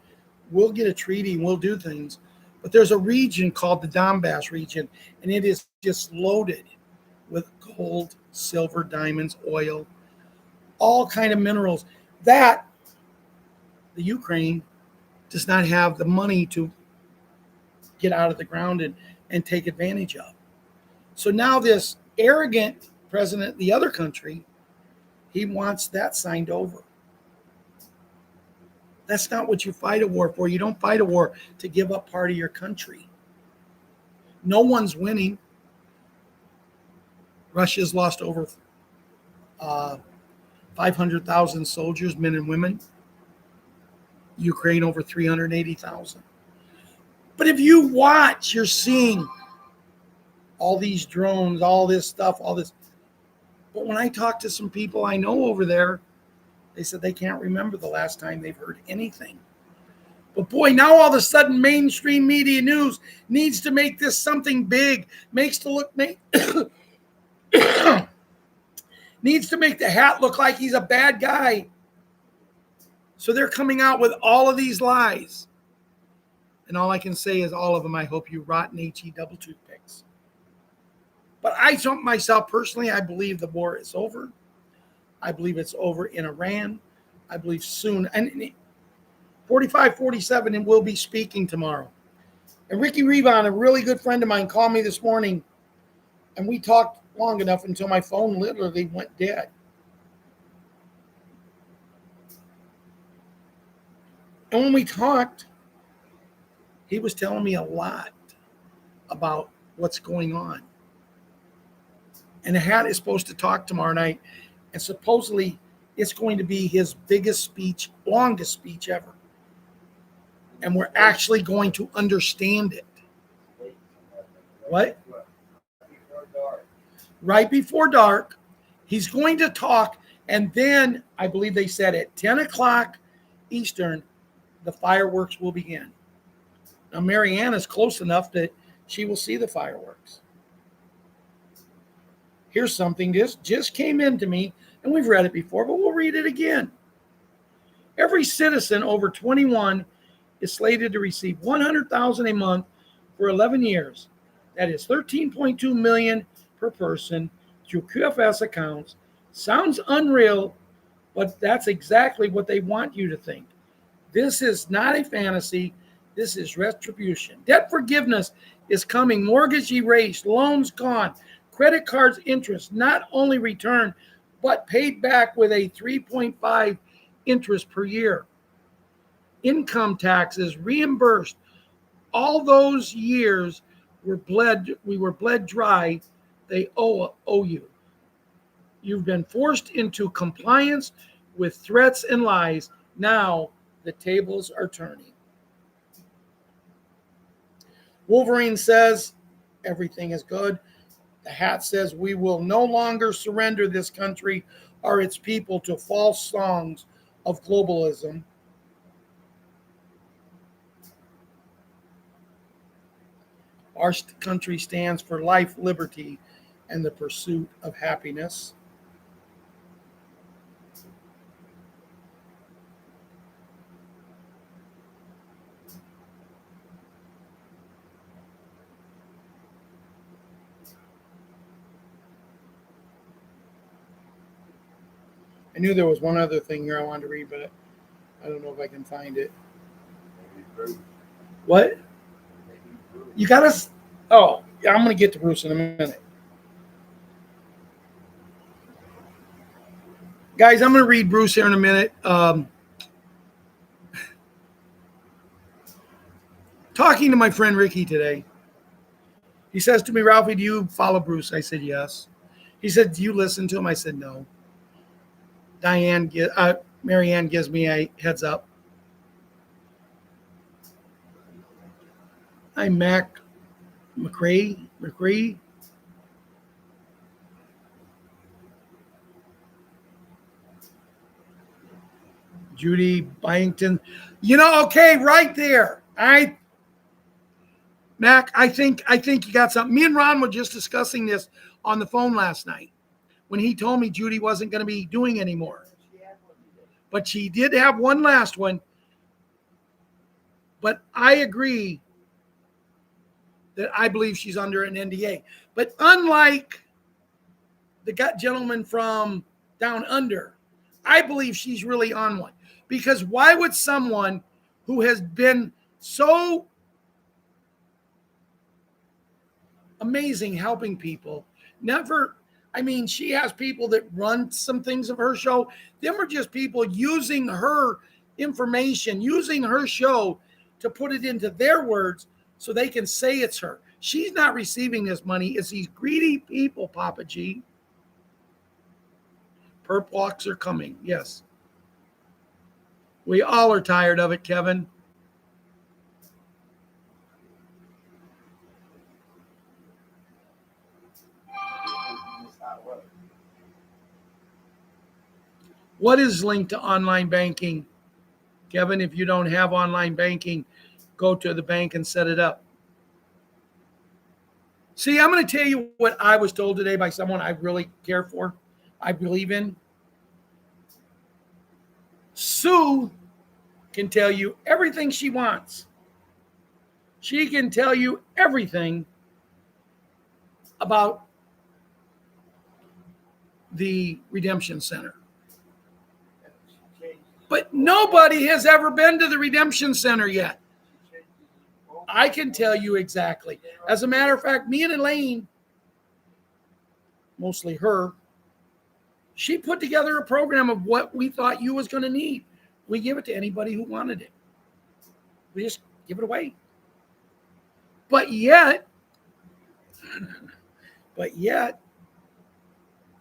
we'll get a treaty and we'll do things. But there's a region called the Donbass region, and it is just loaded with gold, silver, diamonds, oil, all kind of minerals that the Ukraine does not have the money to get out of the ground and take advantage of. So now this arrogant president of the other country, he wants that signed over. That's not what you fight a war for. You don't fight a war to give up part of your country. No one's winning. Russia's lost over 500,000 soldiers, men and women. Ukraine over 380,000. But if you watch, you're seeing all these drones, all this stuff, all this. But when I talk to some people I know over there, they said they can't remember the last time they've heard anything. But boy, now all of a sudden mainstream media news needs to make this something big, needs to make the hat look like he's a bad guy. So they're coming out with all of these lies. And all I can say is all of them, I hope you rotten HE double toothpicks. But I don't myself personally, I believe the war is over. I believe it's over in Iran. I believe soon. And 4547 and will be speaking tomorrow. And Ricky Revon, a really good friend of mine, called me this morning. And we talked long enough until my phone literally went dead. And when we talked, he was telling me a lot about what's going on. And the hat is supposed to talk tomorrow night. And supposedly it's going to be his biggest speech, longest speech ever. And we're actually going to understand it. What? Right before dark, he's going to talk. And then I believe they said at 10 o'clock Eastern, the fireworks will begin. Now, Marianne is close enough that she will see the fireworks. Here's something just came into me, and we've read it before, but we'll read it again. Every citizen over 21 is slated to receive $100,000 a month for 11 years. That is $13.2 million per person through QFS accounts. Sounds unreal, but that's exactly what they want you to think. This is not a fantasy. This is retribution. Debt forgiveness is coming. Mortgage erased. Loans gone. Credit cards interest not only returned, but paid back with a 3.5 interest per year. Income taxes reimbursed. All those years we were bled dry. They owe you. You've been forced into compliance with threats and lies. Now the tables are turning. Wolverine says everything is good. The hat says we will no longer surrender this country or its people to false songs of globalism. Our country stands for life, liberty, and the pursuit of happiness. I knew there was one other thing here I wanted to read, but I don't know if I can find it. What? You got to... Oh, yeah, I'm going to get to Bruce in a minute. Guys, I'm going to read Bruce here in a minute. Talking to my friend Ricky today. He says to me, Ralphie, do you follow Bruce? I said, yes. He said, do you listen to him? I said, no. Marianne gives me a heads up. I'm Mac McCree. Judy Byington. Okay, right there. Mac, I think you got something. Me and Ron were just discussing this on the phone last night when he told me Judy wasn't going to be doing anymore. But she did have one last one. But I agree that I believe she's under an NDA. But unlike the gentleman from Down Under, I believe she's really on one. Because why would someone who has been so amazing helping people she has people that run some things of her show. Them are just people using her information, using her show to put it into their words so they can say it's her. She's not receiving this money. It's these greedy people, Papa G. Perp walks are coming. Yes. We all are tired of it, Kevin. What is linked to online banking? Kevin, if you don't have online banking, go to the bank and set it up. See, I'm going to tell you what I was told today by someone I really care for, I believe in. Sue can tell you everything she wants. She can tell you everything about the Redemption Center. But nobody has ever been to the Redemption Center yet. I can tell you exactly. As a matter of fact, me and Elaine, mostly her, she put together a program of what we thought you was going to need. We give it to anybody who wanted it. We just give it away. But yet,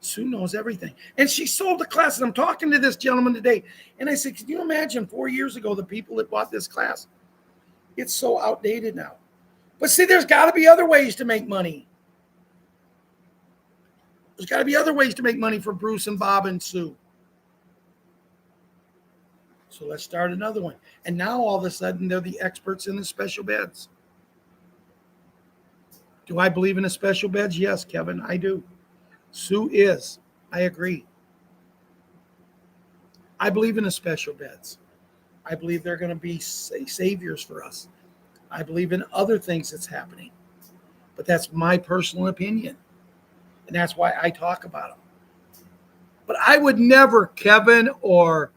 Sue knows everything. And she sold the class. And I'm talking to this gentleman today. And I said, can you imagine 4 years ago, the people that bought this class? It's so outdated now. But see, there's got to be other ways to make money. There's got to be other ways to make money for Bruce and Bob and Sue. So let's start another one. And now all of a sudden, they're the experts in the special beds. Do I believe in the special beds? Yes, Kevin, I do. Sue is. I agree. I believe in the special beds. I believe they're going to be saviors for us. I believe in other things that's happening. But that's my personal opinion. And that's why I talk about them. But I would never, Kevin or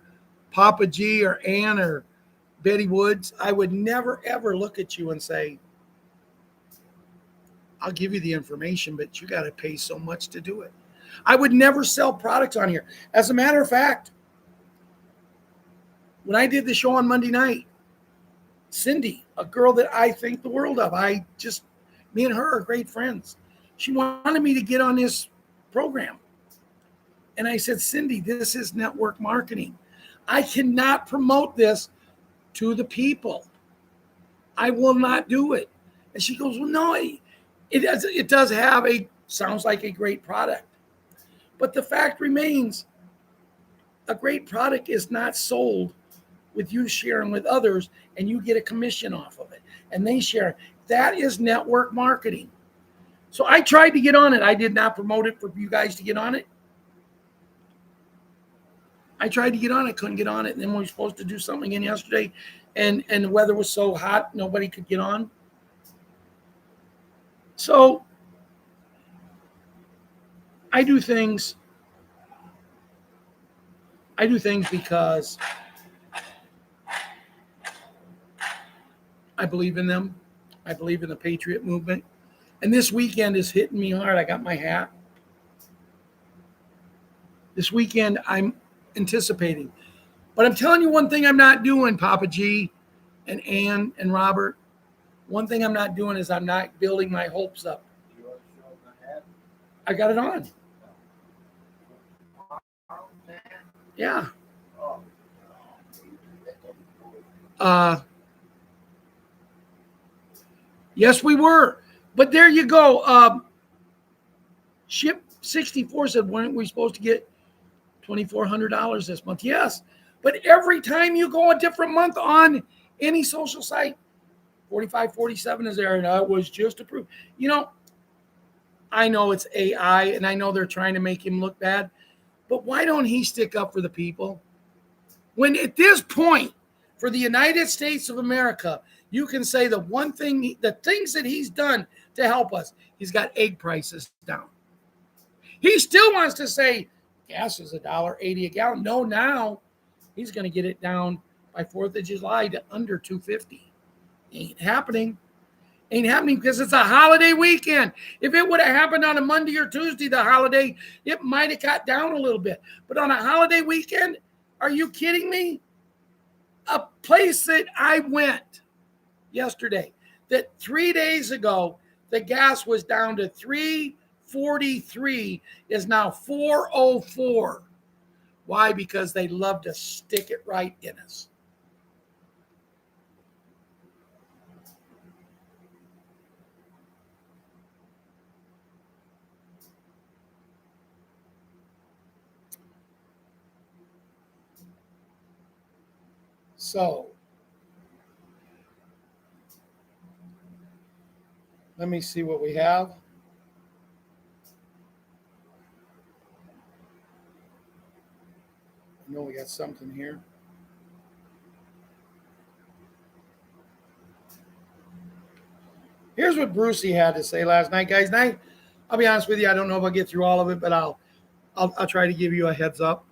Papa G or Ann or Betty Woods, I would never, ever look at you and say, I'll give you the information, but you got to pay so much to do it. I would never sell products on here. As a matter of fact, when I did the show on Monday night, Cindy, a girl that I think the world of, me and her are great friends. She wanted me to get on this program. And I said, Cindy, this is network marketing. I cannot promote this to the people. I will not do it. And she goes, well, no, it does have sounds like a great product. But the fact remains, a great product is not sold with you sharing with others and you get a commission off of it and they share. That is network marketing. So I tried to get on it. I did not promote it for you guys to get on it. I tried to get on it, couldn't get on it. And then we were supposed to do something again yesterday and the weather was so hot, nobody could get on. So I do things because I believe in them. I believe in the Patriot movement. And this weekend is hitting me hard. I got my hat. This weekend I'm anticipating. But I'm telling you one thing I'm not doing, Papa G and Ann and Robert. One thing I'm not doing is I'm not building my hopes up. I got it on. Yeah. Yes, we were. But there you go. Ship 64 said, weren't we supposed to get $2,400 this month? Yes. But every time you go a different month on any social site, 45, 47 is there, and that was just approved. You know, I know it's AI, and I know they're trying to make him look bad, but why don't he stick up for the people? When at this point, for the United States of America, you can say the things that he's done to help us, he's got egg prices down. He still wants to say gas is $1.80 a gallon. No, now he's going to get it down by 4th of July to under $2.50. Ain't happening because it's a holiday weekend. If it would have happened on a Monday or Tuesday, the holiday, it might have got down a little bit. But on a holiday weekend, are you kidding me? A place that I went yesterday, that 3 days ago, the gas was down to 3.43, is now 4.04. Why? Because they love to stick it right in us. So let me see what we have. I know we got something here. Here's what Brucey had to say last night, guys. And I'll be honest with you, I don't know if I'll get through all of it, but I'll try to give you a heads up.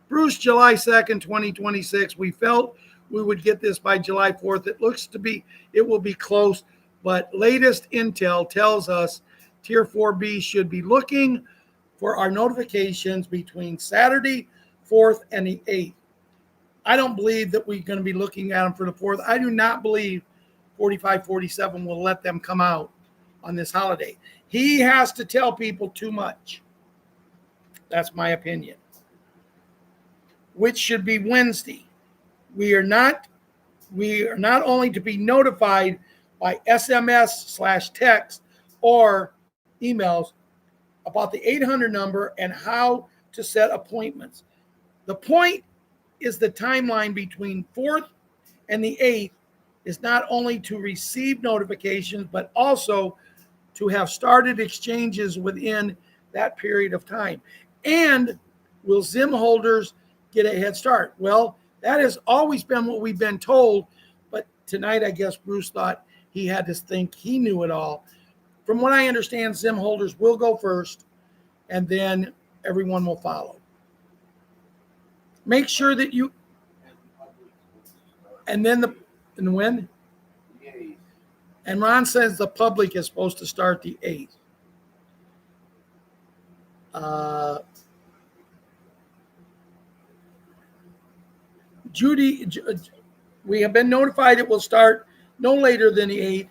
Bruce, July 2nd, 2026. We felt we would get this by July 4th. It looks to be, it will be close, but latest intel tells us Tier 4B should be looking for our notifications between Saturday, 4th, and the 8th. I don't believe that we're going to be looking at them for the 4th. I do not believe 4547 will let them come out on this holiday. He has to tell people too much. That's my opinion. Which should be Wednesday. We are not only to be notified by SMS/text or emails about the 800 number and how to set appointments. The point is the timeline between 4th and the 8th is not only to receive notifications, but also to have started exchanges within that period of time. And will Zim holders get a head start? Well, that has always been what we've been told, but tonight I guess Bruce thought he had to think he knew it all. From what I understand, Zim holders will go first, and then everyone will follow. Make sure that you, and then and when? And Ron says the public is supposed to start the 8th. Judy, we have been notified it will start no later than the 8th.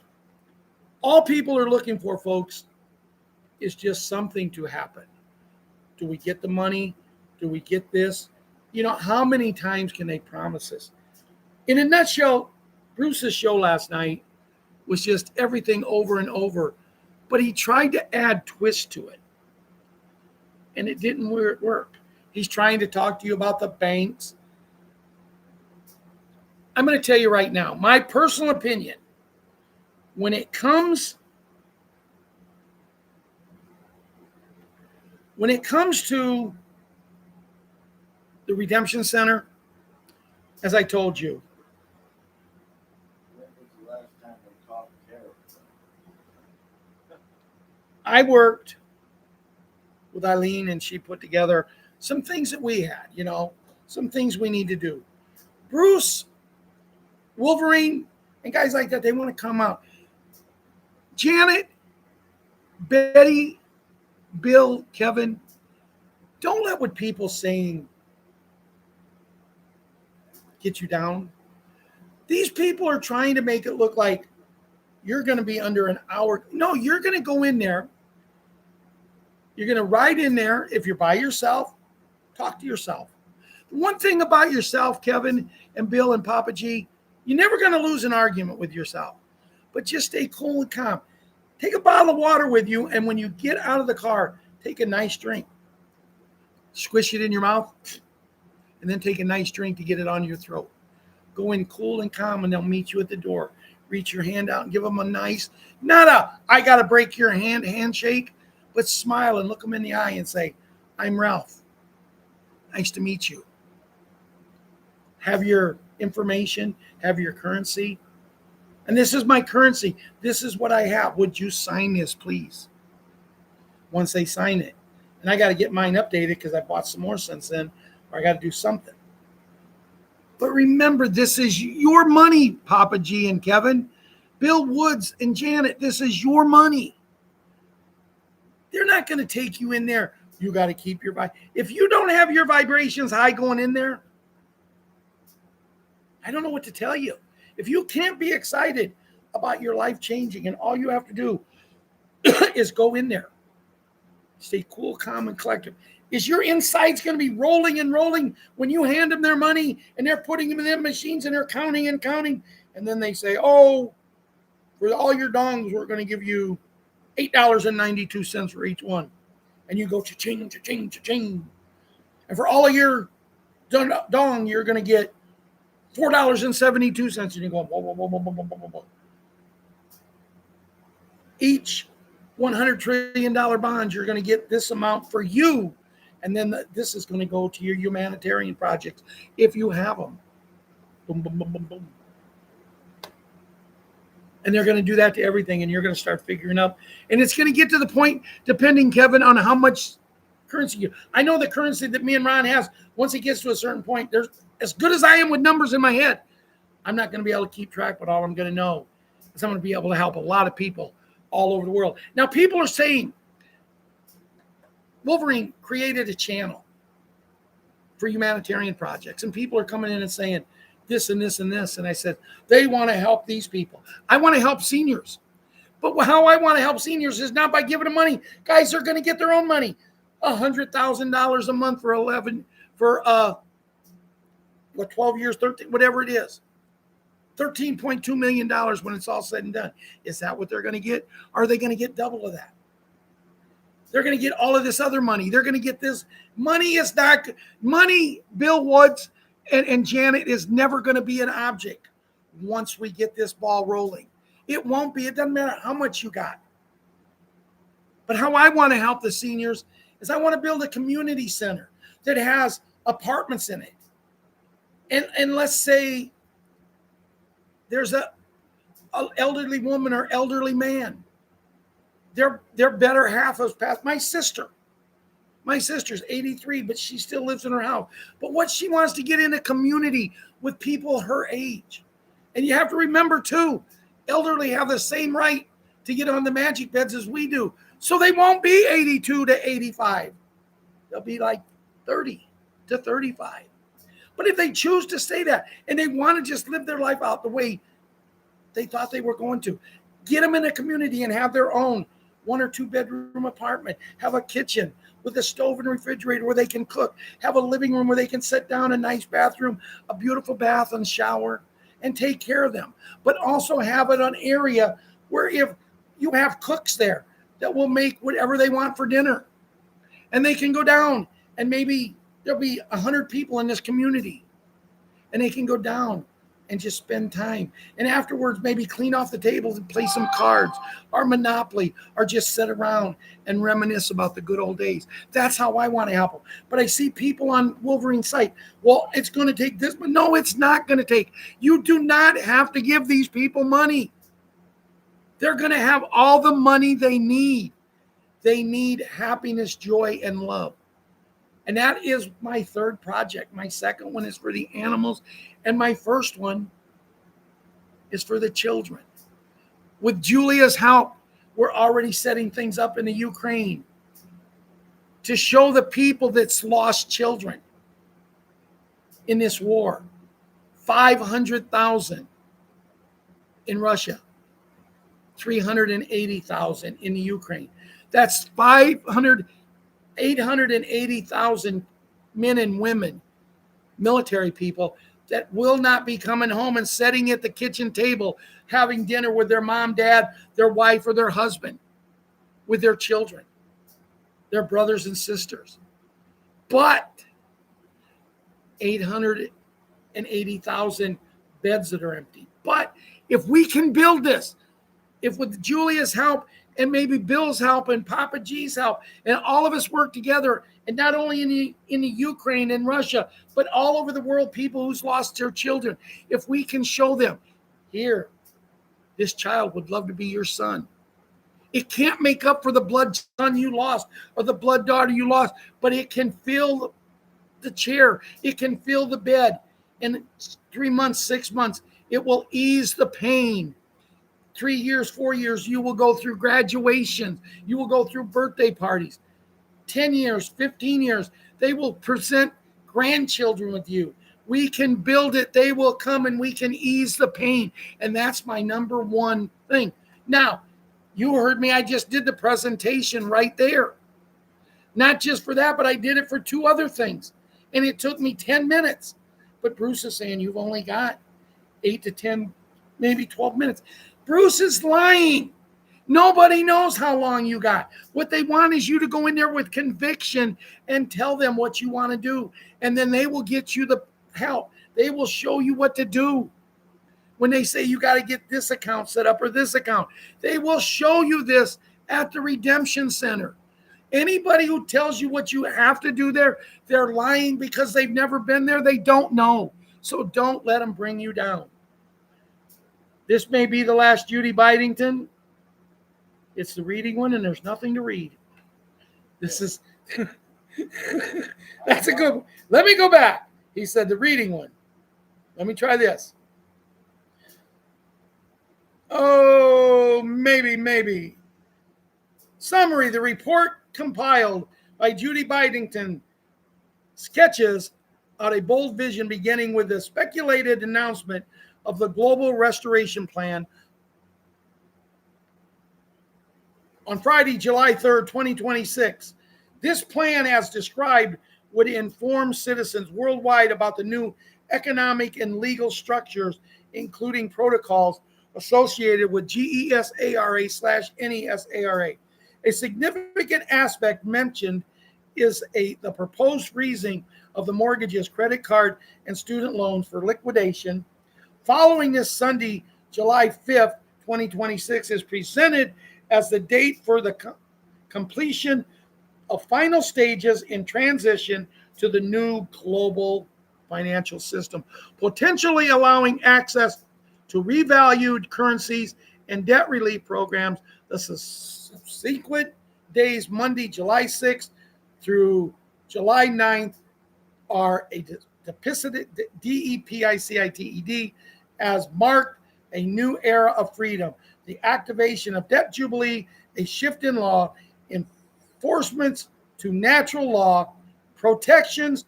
All people are looking for, folks, is just something to happen. Do we get the money? Do we get this? You know, how many times can they promise us? In a nutshell, Bruce's show last night was just everything over and over, but he tried to add twists to it, and it didn't work. He's trying to talk to you about the banks. I'm going to tell you right now, my personal opinion, when it comes to the Redemption Center, as I told you, I worked with Eileen and she put together some things that we had, you know, some things we need to do. Bruce, Wolverine, and guys like that, they want to come out. Janet, Betty, Bill, Kevin, don't let what people saying get you down. These people are trying to make it look like you're going to be under an hour. No, you're going to go in there. You're going to ride in there. If you're by yourself, talk to yourself. The one thing about yourself, Kevin and Bill and Papa G, you're never going to lose an argument with yourself. But just stay cool and calm. Take a bottle of water with you, and when you get out of the car, take a nice drink. Squish it in your mouth, and then take a nice drink to get it on your throat. Go in cool and calm, and they'll meet you at the door. Reach your hand out and give them a nice, not a, I got to break your handshake, but smile and look them in the eye and say, I'm Ralph. Nice to meet you. Have your information, have your currency. And this is my currency. This is what I have. Would you sign this, please? Once they sign it. And I got to get mine updated because I bought some more since then, or I got to do something. But remember, this is your money, Papa G and Kevin. Bill Woods and Janet, this is your money. They're not going to take you in there. You got to keep your, if you don't have your vibrations high going in there, I don't know what to tell you. If you can't be excited about your life changing, and all you have to do is go in there, stay cool, calm, and collected. Is your insides going to be rolling and rolling when you hand them their money and they're putting them in their machines and they're counting and counting? And then they say, oh, for all your dongs, we're going to give you $8.92 for each one. And you go cha-ching, cha-ching, cha-ching. And for all of your dong, you're going to get $4.72. And you go, whoa, whoa, whoa, whoa, whoa, whoa, whoa, whoa. Each $100 trillion bonds, you're going to get this amount for you. And then this is going to go to your humanitarian projects if you have them. Boom, boom, boom, boom, boom. And they're going to do that to everything, and you're going to start figuring out. And it's going to get to the point, depending, Kevin, on how much currency you. I know the currency that me and Ron has, once it gets to a certain point, there's as good as I am with numbers in my head, I'm not going to be able to keep track, but all I'm going to know is I'm going to be able to help a lot of people all over the world. Now, people are saying Wolverine created a channel for humanitarian projects, and people are coming in and saying this and this and this. And I said, they want to help these people. I want to help seniors. But how I want to help seniors is not by giving them money. Guys are going to get their own money. $100,000 a month for 12 years, 13, whatever it is. $13.2 million when it's all said and done. Is that what they're going to get? Are they going to get double of that? They're going to get all of this other money. They're going to get this. Money is not money. Bill Woods and Janet is never going to be an object once we get this ball rolling. It won't be. It doesn't matter how much you got. But how I want to help the seniors is I want to build a community center that has apartments in it. And let's say there's an elderly woman or elderly man. Their better half has passed. My sister's 83, but she still lives in her house. But what she wants to get in a community with people her age. And you have to remember, too, elderly have the same right to get on the magic beds as we do. So they won't be 82 to 85. They'll be like 30 to 35. But if they choose to stay that and they want to just live their life out the way they thought they were going to, get them in a community and have their own 1 or 2 bedroom apartment, have a kitchen with a stove and refrigerator where they can cook, have a living room where they can sit down, a nice bathroom, a beautiful bath and shower, and take care of them. But also have it an area where if you have cooks there that will make whatever they want for dinner, and they can go down and maybe there'll be 100 people in this community, and they can go down and just spend time. And afterwards, maybe clean off the tables and play some cards or Monopoly or just sit around and reminisce about the good old days. That's how I want to help them. But I see people on Wolverine's site, well, it's going to take this, but no, it's not going to take. You do not have to give these people money. They're going to have all the money they need. They need happiness, joy, and love. And that is my third project. My second one is for the animals. And my first one is for the children. With Julia's help, we're already setting things up in the Ukraine to show the people that's lost children in this war. 500,000 in Russia, 380,000 in the Ukraine. That's 880,000 men and women, military people, that will not be coming home and sitting at the kitchen table having dinner with their mom, dad, their wife, or their husband, with their children, their brothers and sisters. But 880,000 beds that are empty. But if we can build this, if with Julia's help and maybe Bill's help and Papa G's help, and all of us work together, and not only in the Ukraine and Russia, but all over the world, people who's lost their children, if we can show them, here, this child would love to be your son. It can't make up for the blood son you lost or the blood daughter you lost, but it can fill the chair. It can fill the bed. In 3 months, 6 months, it will ease the pain. 3 years, 4 years, you will go through graduations. You will go through birthday parties. 10 years, 15 years, they will present grandchildren with you. We can build it. They will come and we can ease the pain. And that's my number one thing. Now, you heard me. I just did the presentation right there. Not just for that, but I did it for two other things. And it took me 10 minutes. But Bruce is saying you've only got 8 to 10, maybe 12 minutes. Bruce is lying. Nobody knows how long you got. What they want is you to go in there with conviction and tell them what you want to do. And then they will get you the help. They will show you what to do. When they say you got to get this account set up or this account, they will show you this at the Redemption Center. Anybody who tells you what you have to do there, they're lying because they've never been there. They don't know. So don't let them bring you down. This may be the last Judy Bidington. It's the reading one, and there's nothing to read. This is, that's a good one. Let me go back. He said the reading one. Let me try this. Oh, maybe. Summary, the report compiled by Judy Bidington sketches out a bold vision beginning with the speculated announcement of the Global Restoration Plan on Friday, July 3rd, 2026. This plan, as described, would inform citizens worldwide about the new economic and legal structures, including protocols associated with GESARA/NESARA. A significant aspect mentioned is the proposed freezing of the mortgages, credit card, and student loans for liquidation. Following this Sunday, July 5th, 2026, is presented as the date for the completion of final stages in transition to the new global financial system, potentially allowing access to revalued currencies and debt relief programs. The subsequent days, Monday, July 6th through July 9th, are a DEPICITED as marked a new era of freedom, the activation of debt jubilee, a shift in law, enforcements to natural law, protections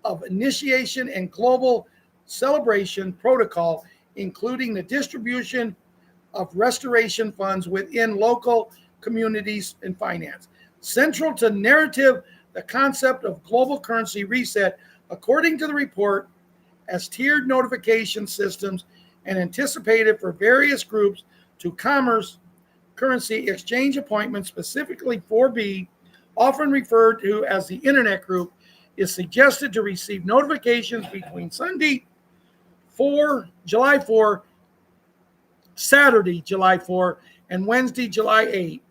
of initiation and global celebration protocol, including the distribution of restoration funds within local communities and finance. Central to narrative, the concept of global currency reset, according to the report, as tiered notification systems and anticipated for various groups to commerce currency exchange appointments, specifically 4B, often referred to as the Internet Group, is suggested to receive notifications between Sunday, July 4, Saturday, July 4, and Wednesday, July 8,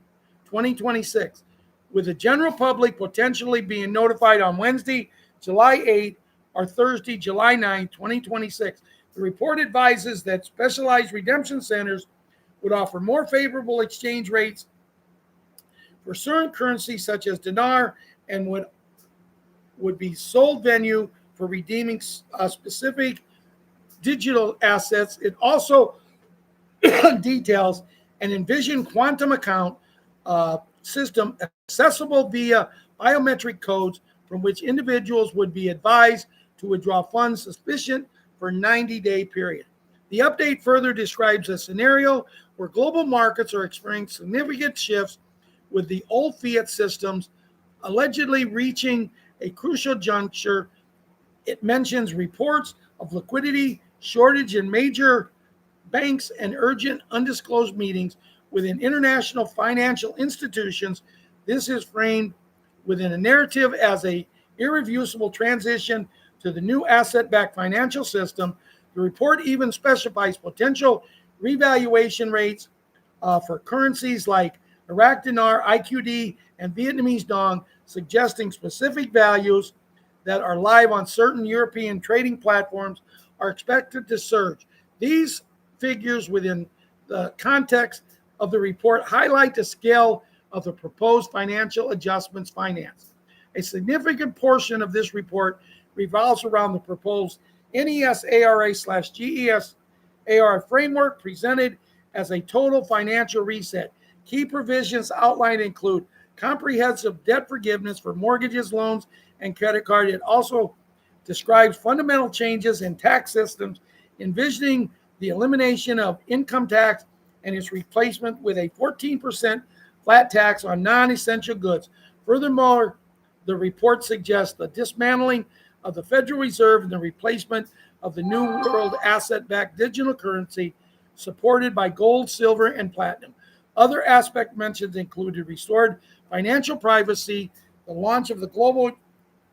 2026, with the general public potentially being notified on Wednesday, July 8, or Thursday, July 9, 2026. The report advises that specialized redemption centers would offer more favorable exchange rates for certain currencies such as dinar and would be sole venue for redeeming specific digital assets. It also details an envisioned quantum account system accessible via biometric codes from which individuals would be advised to withdraw funds sufficient for a 90-day period. The update further describes a scenario where global markets are experiencing significant shifts with the old fiat systems allegedly reaching a crucial juncture. It mentions reports of liquidity shortage in major banks and urgent undisclosed meetings within international financial institutions. This is framed within a narrative as a irreversible transition to the new asset-backed financial system. The report even specifies potential revaluation rates for currencies like Iraq dinar, IQD, and Vietnamese dong, suggesting specific values that are live on certain European trading platforms are expected to surge. These figures within the context of the report highlight the scale of the proposed financial adjustments financed. A significant portion of this report revolves around the proposed NESARA/GESAR framework presented as a total financial reset. Key provisions outlined include comprehensive debt forgiveness for mortgages, loans, and credit card. It also describes fundamental changes in tax systems, envisioning the elimination of income tax and its replacement with a 14% flat tax on non-essential goods. Furthermore, the report suggests the dismantling of the Federal Reserve and the replacement of the New World asset-backed digital currency supported by gold, silver, and platinum. Other aspect mentions included restored financial privacy, the launch of the global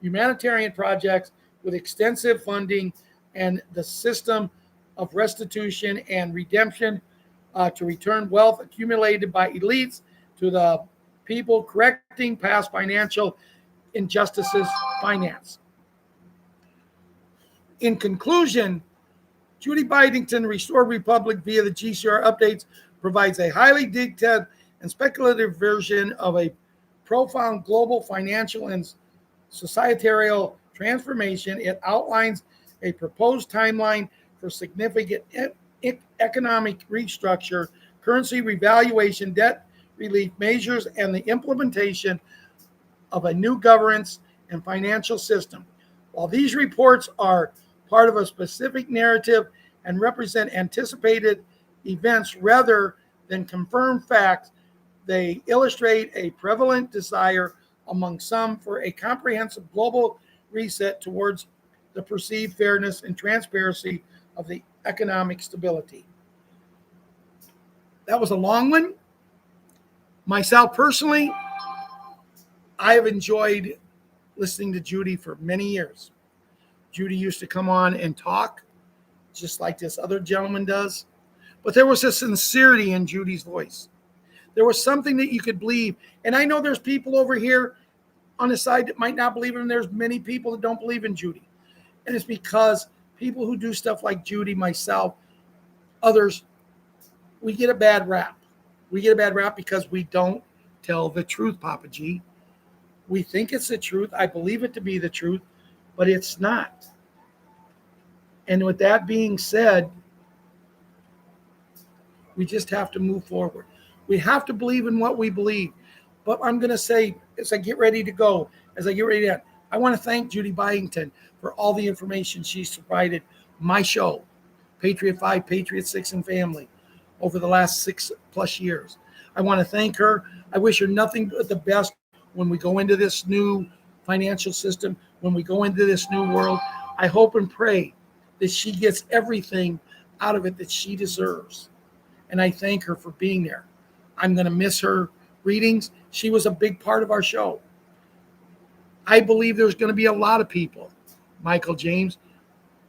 humanitarian projects with extensive funding, and the system of restitution and redemption to return wealth accumulated by elites to the people, correcting past financial injustices finance. In conclusion, Judy Byington, Restored Republic via the GCR updates, provides a highly detailed and speculative version of a profound global financial and societal transformation. It outlines a proposed timeline for significant economic restructure, currency revaluation, debt relief measures, and the implementation of a new governance and financial system. While these reports are part of a specific narrative and represent anticipated events rather than confirmed facts, they illustrate a prevalent desire among some for a comprehensive global reset towards the perceived fairness and transparency of the economic stability. That was a long one. Myself personally, I have enjoyed listening to Judy for many years. Judy used to come on and talk just like this other gentleman does, but there was a sincerity in Judy's voice. There was something that you could believe. And I know there's people over here on the side that might not believe in, and there's many people that don't believe in Judy. And it's because people who do stuff like Judy, myself, others, we get a bad rap. We get a bad rap because we don't tell the truth, Papa G. We think it's the truth. I believe it to be the truth, but it's not. And with that being said, we just have to move forward. We have to believe in what we believe. But I'm going to say, as I get ready to go, I want to thank Judy Byington for all the information she's provided my show, Patriot 5, Patriot 6, and Family, over the last 6+ years. I want to thank her. I wish her nothing but the best when we go into this new financial system, when we go into this new world. I hope and pray that she gets everything out of it that she deserves. And I thank her for being there. I'm going to miss her readings. She was a big part of our show. I believe there's going to be a lot of people, Michael James.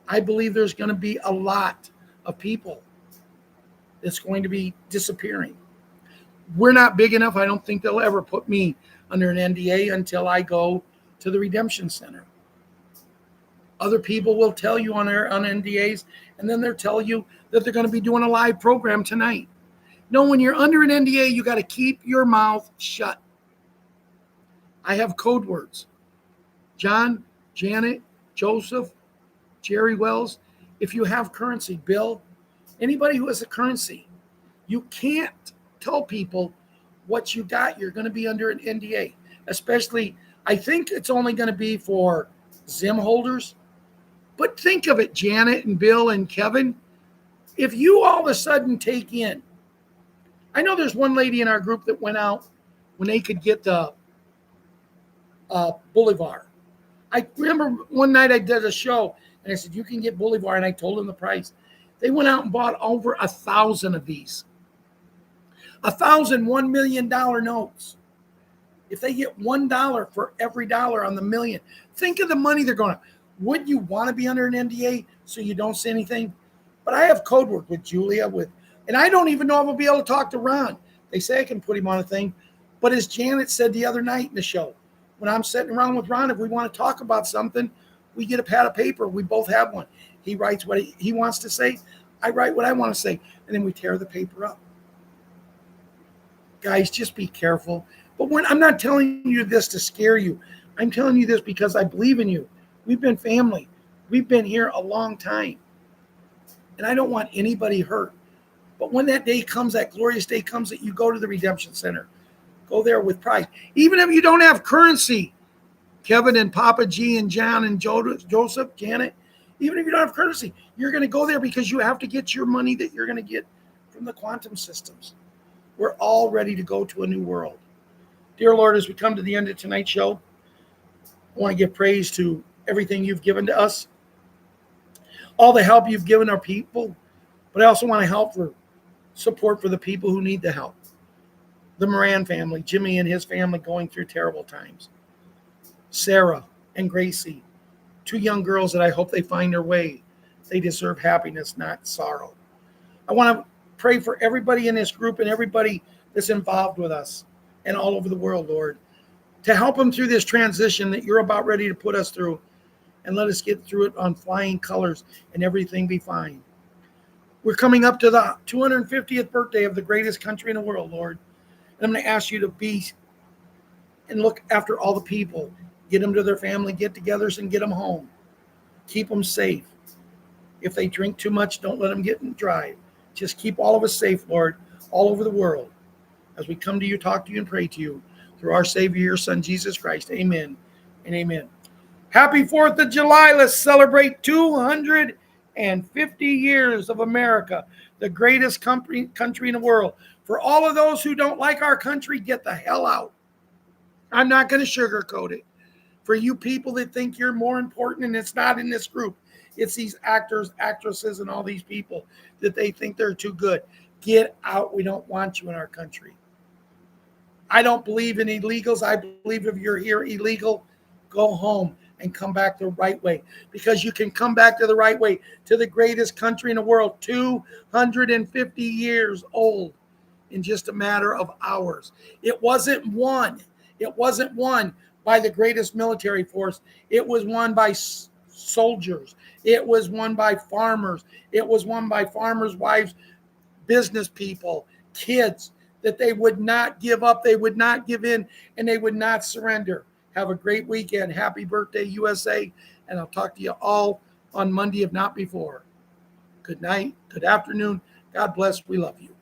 I believe there's going to be a lot of people that's going to be disappearing. We're not big enough. I don't think they'll ever put me under an NDA until I go to the Redemption Center. Other people will tell you on NDAs, and then they'll tell you that they're going to be doing a live program tonight. No, when you're under an NDA, you got to keep your mouth shut. I have code words. John, Janet, Joseph, Jerry Wells. If you have currency, Bill, anybody who has a currency, you can't tell people what you got. You're going to be under an NDA. Especially, I think it's only going to be for Zim holders. But think of it, Janet and Bill and Kevin. If you all of a sudden take in, I know there's one lady in our group that went out when they could get the Bolivar. I remember one night I did a show and I said, you can get Bolivar, and I told them the price. They went out and bought over 1,000 of these. 1,000 $1 million notes. If they get $1 for every dollar on the million, think of the money they're going to. Would you want to be under an NDA so you don't say anything? But I have code word with Julia, and I don't even know if I'll be able to talk to Ron. They say I can put him on a thing. But as Janet said the other night in the show, when I'm sitting around with Ron, if we want to talk about something, we get a pad of paper. We both have one. He writes what he wants to say. I write what I want to say. And then we tear the paper up. Guys, just be careful. But I'm not telling you this to scare you. I'm telling you this because I believe in you. We've been family. We've been here a long time. And I don't want anybody hurt. But when that day comes, that glorious day comes, that you go to the Redemption Center, go there with pride. Even if you don't have currency, Kevin and Papa G and John and Joseph, Janet, even if you don't have courtesy, you're going to go there because you have to get your money that you're going to get from the quantum systems. We're all ready to go to a new world. Dear Lord, as we come to the end of tonight's show, I want to give praise to everything you've given to us, all the help you've given our people, but I also want to help for support for the people who need the help. The Moran family, Jimmy and his family going through terrible times. Sarah and Gracie, two young girls that I hope they find their way. They deserve happiness, not sorrow. I want to pray for everybody in this group and everybody that's involved with us and all over the world, Lord, to help them through this transition that you're about ready to put us through, and let us get through it on flying colors and everything be fine. We're coming up to the 250th birthday of the greatest country in the world, Lord. And I'm going to ask you to be and look after all the people. Get them to their family get-togethers and get them home. Keep them safe. If they drink too much, don't let them get in drive. Just keep all of us safe, Lord, all over the world. As we come to you, talk to you, and pray to you through our Savior, your Son, Jesus Christ. Amen and amen. Happy 4th of July. Let's celebrate 250 years of America, the greatest country in the world. For all of those who don't like our country, get the hell out. I'm not going to sugarcoat it. For you people that think you're more important, and it's not in this group, it's these actors, actresses, and all these people that they think they're too good. Get out. We don't want you in our country. I don't believe in illegals. I believe if you're here illegal, go home and come back the right way. Because you can come back to the right way, to the greatest country in the world, 250 years old in just a matter of hours. It wasn't won. It wasn't won by the greatest military force. It was won by soldiers. It was won by farmers. It was won by farmers' wives, business people, kids, that they would not give up, they would not give in, and they would not surrender. Have a great weekend. Happy birthday, USA. And I'll talk to you all on Monday, if not before. Good night. Good afternoon. God bless. We love you.